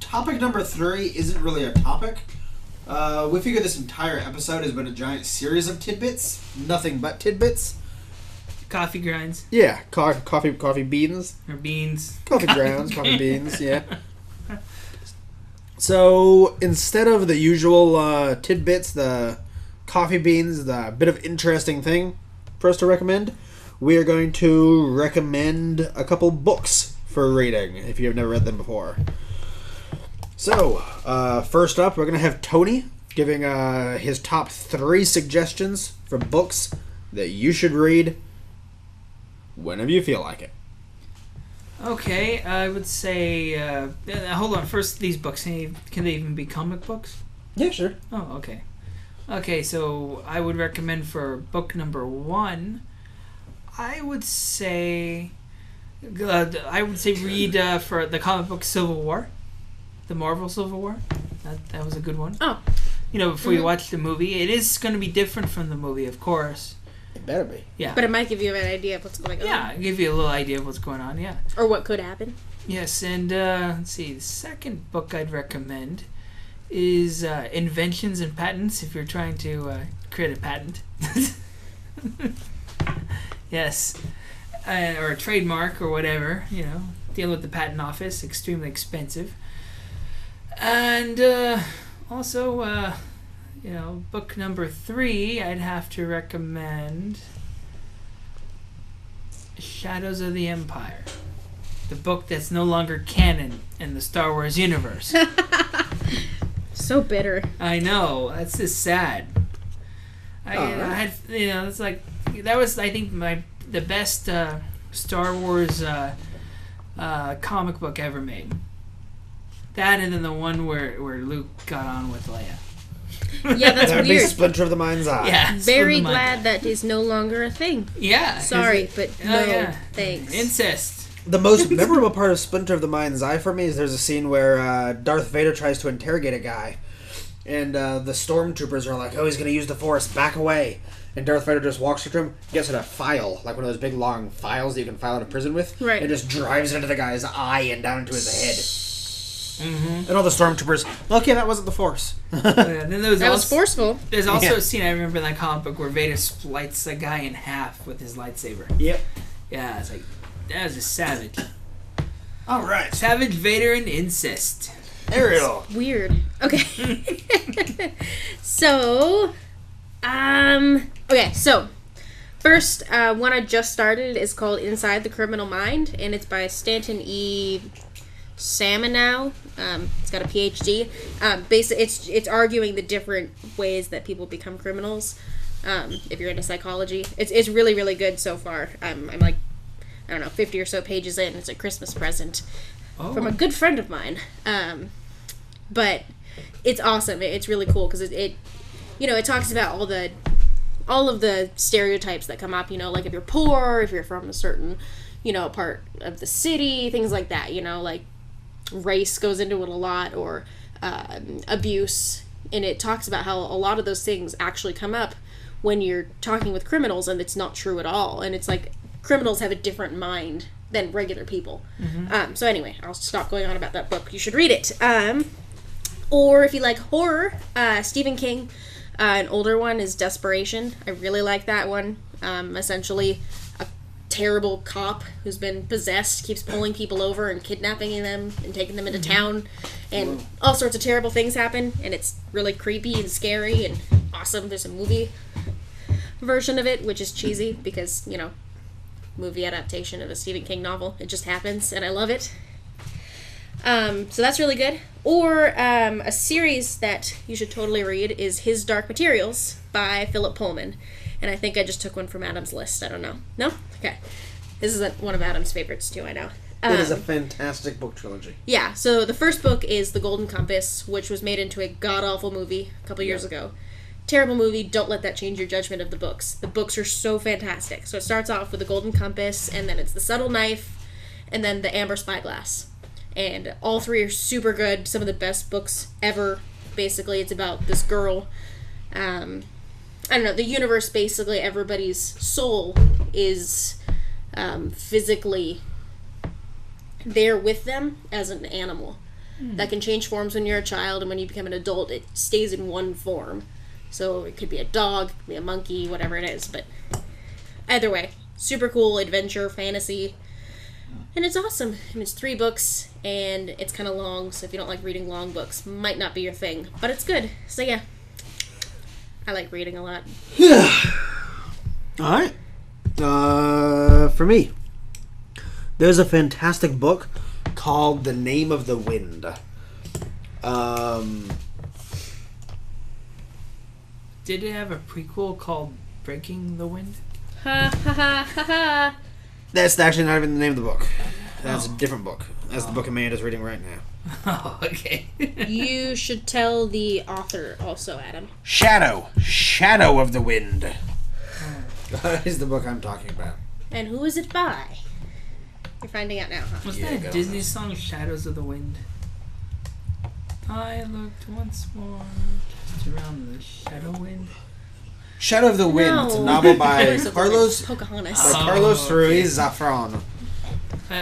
topic number 3 isn't really a topic. We figured this entire episode has been a giant series of tidbits. Nothing but tidbits. Coffee grinds. Yeah, coffee beans. Or beans. Coffee grounds, coffee beans, yeah. So, instead of the usual tidbits, the coffee beans, the bit of interesting thing for us to recommend, we are going to recommend a couple books for reading, if you have never read them before. So, first up, we're going to have Tony giving his top 3 suggestions for books that you should read whenever you feel like it. Okay, I would say... hold on, first, these books, can they even be comic books? Yeah, sure. Oh, okay. Okay, so I would recommend for book number 1, I would say read for the comic book Civil War, the Marvel Civil War. That was a good one. Oh. Before you watch the movie, it is going to be different from the movie, of course. It better be. Yeah. But it might give you an idea of what's going on. Yeah, give you a little idea of what's going on, yeah. Or what could happen. Yes, and let's see, the second book I'd recommend is Inventions and Patents, if you're trying to create a patent. Yes. Or a trademark or whatever, dealing with the patent office, extremely expensive. And also, book number 3, I'd have to recommend Shadows of the Empire. The book that's no longer canon in the Star Wars universe. So bitter. I know. That's just sad. I had, it's like, that was, I think, the best Star Wars comic book ever made. That and then the one where Luke got on with Leia. Yeah, that's that would weird. be Splinter of the Mind's Eye. Yeah, Very glad that is no longer a thing. Yeah. Sorry, but no, thanks. Incest. The most memorable part of Splinter of the Mind's Eye for me is there's a scene where Darth Vader tries to interrogate a guy, and the stormtroopers are like, "Oh, he's going to use the Force, back away." and Darth Vader just walks up to him, gets out a file, like one of those big long files that you can file in a prison with, Right. and just drives it into the guy's eye and down into his head. Mm-hmm. And all the stormtroopers, okay, that wasn't the Force. Then there was That was forceful. There's also a scene I remember in that comic book where Vader splits a guy in half with his lightsaber. Yep. Yeah, it's like, that was just savage. All right. Savage Vader and incest. Ariel. Weird. Okay. So, okay, so first one I just started is called Inside the Criminal Mind, and it's by Stanton E. Samanow. It's got a PhD. Basically, it's arguing the different ways that people become criminals. If you're into psychology, it's really, really good so far. I'm like, I don't know, 50 or so pages in. It's a Christmas present from a good friend of mine. But it's awesome. It's really cool because it talks about all of the stereotypes that come up. Like if you're poor, if you're from a certain, part of the city, things like that. Like race goes into it a lot, or abuse, and it talks about how a lot of those things actually come up when you're talking with criminals, and it's not true at all. And it's like criminals have a different mind than regular people. Mm-hmm. So anyway, I'll stop going on about that book. You should read it. Or if you like horror, Stephen King, an older one is Desperation. I really like that one. Essentially, a terrible cop who's been possessed keeps pulling people over and kidnapping them and taking them into town, and all sorts of terrible things happen, and it's really creepy and scary and awesome. There's a movie version of it, which is cheesy because, movie adaptation of a Stephen King novel. It just happens, and I love it. So that's really good. Or a series that you should totally read is His Dark Materials by Philip Pullman. And I think I just took one from Adam's list. I don't know. No? Okay. This is one of Adam's favorites, too, I know. It is a fantastic book trilogy. Yeah, so the first book is The Golden Compass, which was made into a god-awful movie a couple years ago. Terrible movie. Don't let that change your judgment of the books. The books are so fantastic. So it starts off with The Golden Compass, and then it's The Subtle Knife, and then The Amber Spyglass. And all three are super good. Some of the best books ever. Basically, it's about this girl. I don't know. The universe, basically, everybody's soul is physically there with them as an animal. That can change forms when you're a child, and when you become an adult, it stays in one form. So it could be a dog, it could be a monkey, whatever it is. But either way, super cool adventure, fantasy. And it's awesome. And it's 3 books, and it's kind of long, so if you don't like reading long books, might not be your thing. But it's good. So yeah, I like reading a lot. Yeah. All right. For me, there's a fantastic book called The Name of the Wind. Did it have a prequel called Breaking the Wind? Ha ha ha ha ha. That's actually not even the name of the book. That's a different book. That's the book Amanda's reading right now. Oh, okay. You should tell the author also, Adam. Shadow of the Wind. Is the book I'm talking about. And who is it by? You're finding out now, huh? Wasn't that a Disney song, Shadows of the Wind? I looked once more just around the shadow wind. Shadow of the Wind. No. It's a novel by Carlos Pocahontas. Ruiz Zafón.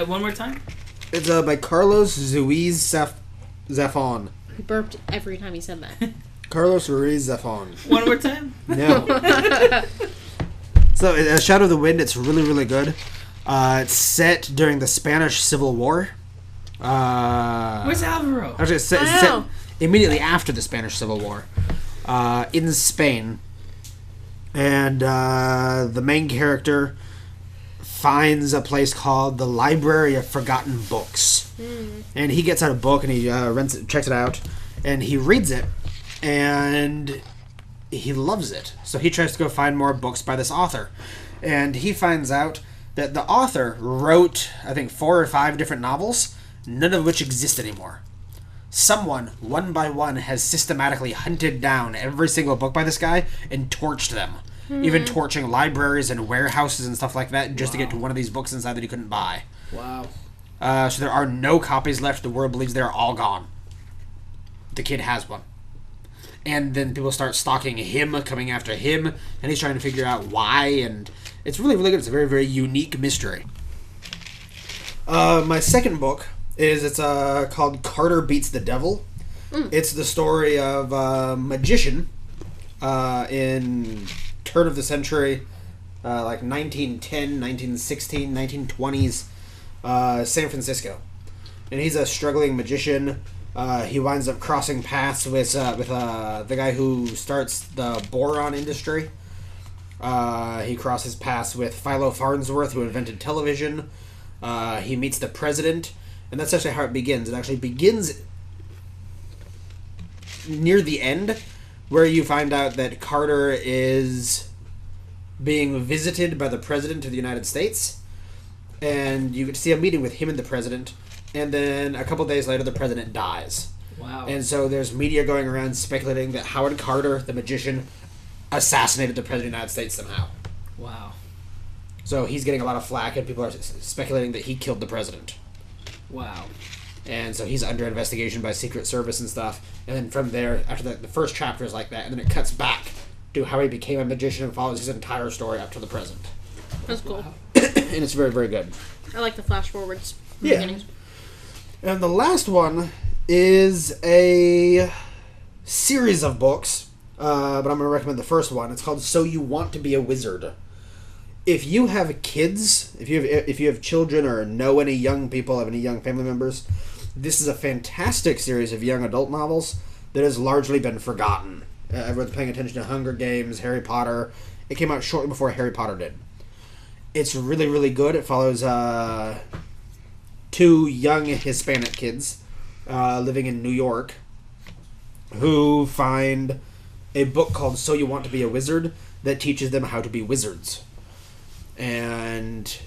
One more time? It's by Carlos Ruiz Zafón. He burped every time he said that. Carlos Ruiz Zafón. One more time? No. So, Shadow of the Wind, it's really, really good. It's set during the Spanish Civil War. Where's Alvaro? Actually, it's set immediately after the Spanish Civil War. In Spain. And the main character finds a place called the Library of Forgotten Books. And he gets out a book and he checks it out. And he reads it. And he loves it. So he tries to go find more books by this author. And he finds out that the author wrote, I think, 4 or 5 different novels, none of which exist anymore. Someone, one by one, has systematically hunted down every single book by this guy and torched them. Even torching libraries and warehouses and stuff like that just to get to one of these books inside that he couldn't buy. Wow. So there are no copies left. The world believes they're all gone. The kid has one. and then people start stalking him, coming after him, and he's trying to figure out why, and it's really, really good. It's a very, very unique mystery. My second book it's called Carter Beats the Devil. It's the story of a magician in turn of the century, like 1910, 1916, 1920s, San Francisco. And he's a struggling magician. He winds up crossing paths with the guy who starts the boron industry. He crosses paths with Philo Farnsworth, who invented television. He meets the president, and that's actually how it begins. It actually begins near the end, where you find out that Carter is being visited by the president of the United States, and you get to see a meeting with him and the president, and then a couple days later the president dies. Wow. And so there's media going around speculating that Howard Carter, the magician, assassinated the president of the United States somehow. Wow. So he's getting a lot of flack, and people are speculating that he killed the president. Wow. And so he's under investigation by Secret Service and stuff. And then from there, after the first chapter is like that, and then it cuts back to how he became a magician and follows his entire story up to the present. That's cool. And it's very, very good. I like the flash forwards. Yeah. Beginnings. And the last one is a series of books, but I'm going to recommend the first one. It's called So You Want to Be a Wizard. If you have kids, if you have children or know any young people, have any young family members, this is a fantastic series of young adult novels that has largely been forgotten. Everyone's paying attention to Hunger Games, Harry Potter. It came out shortly before Harry Potter did. It's really, really good. It follows two young Hispanic kids living in New York who find a book called So You Want to Be a Wizard that teaches them how to be wizards. And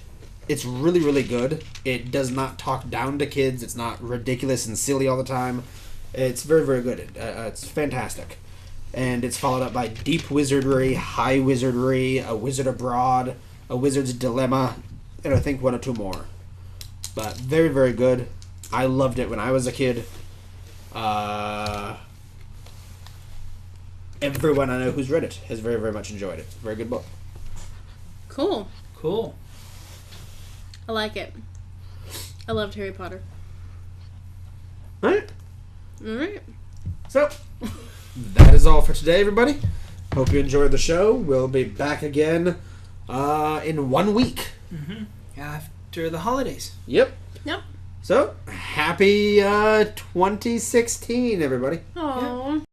it's really, really good. It does not talk down to kids. It's not ridiculous and silly all the time. It's very, very good. It's fantastic. And it's followed up by Deep Wizardry, High Wizardry, A Wizard Abroad, A Wizard's Dilemma, and I think one or two more. But very, very good. I loved it when I was a kid. Everyone I know who's read it has very, very much enjoyed it. Very good book. Cool. Cool. I like it. I loved Harry Potter. Alright. Alright. So, that is all for today, everybody. Hope you enjoyed the show. We'll be back again in 1 week. Mm-hmm. After the holidays. Yep. Yep. So, happy 2016, everybody. Aww.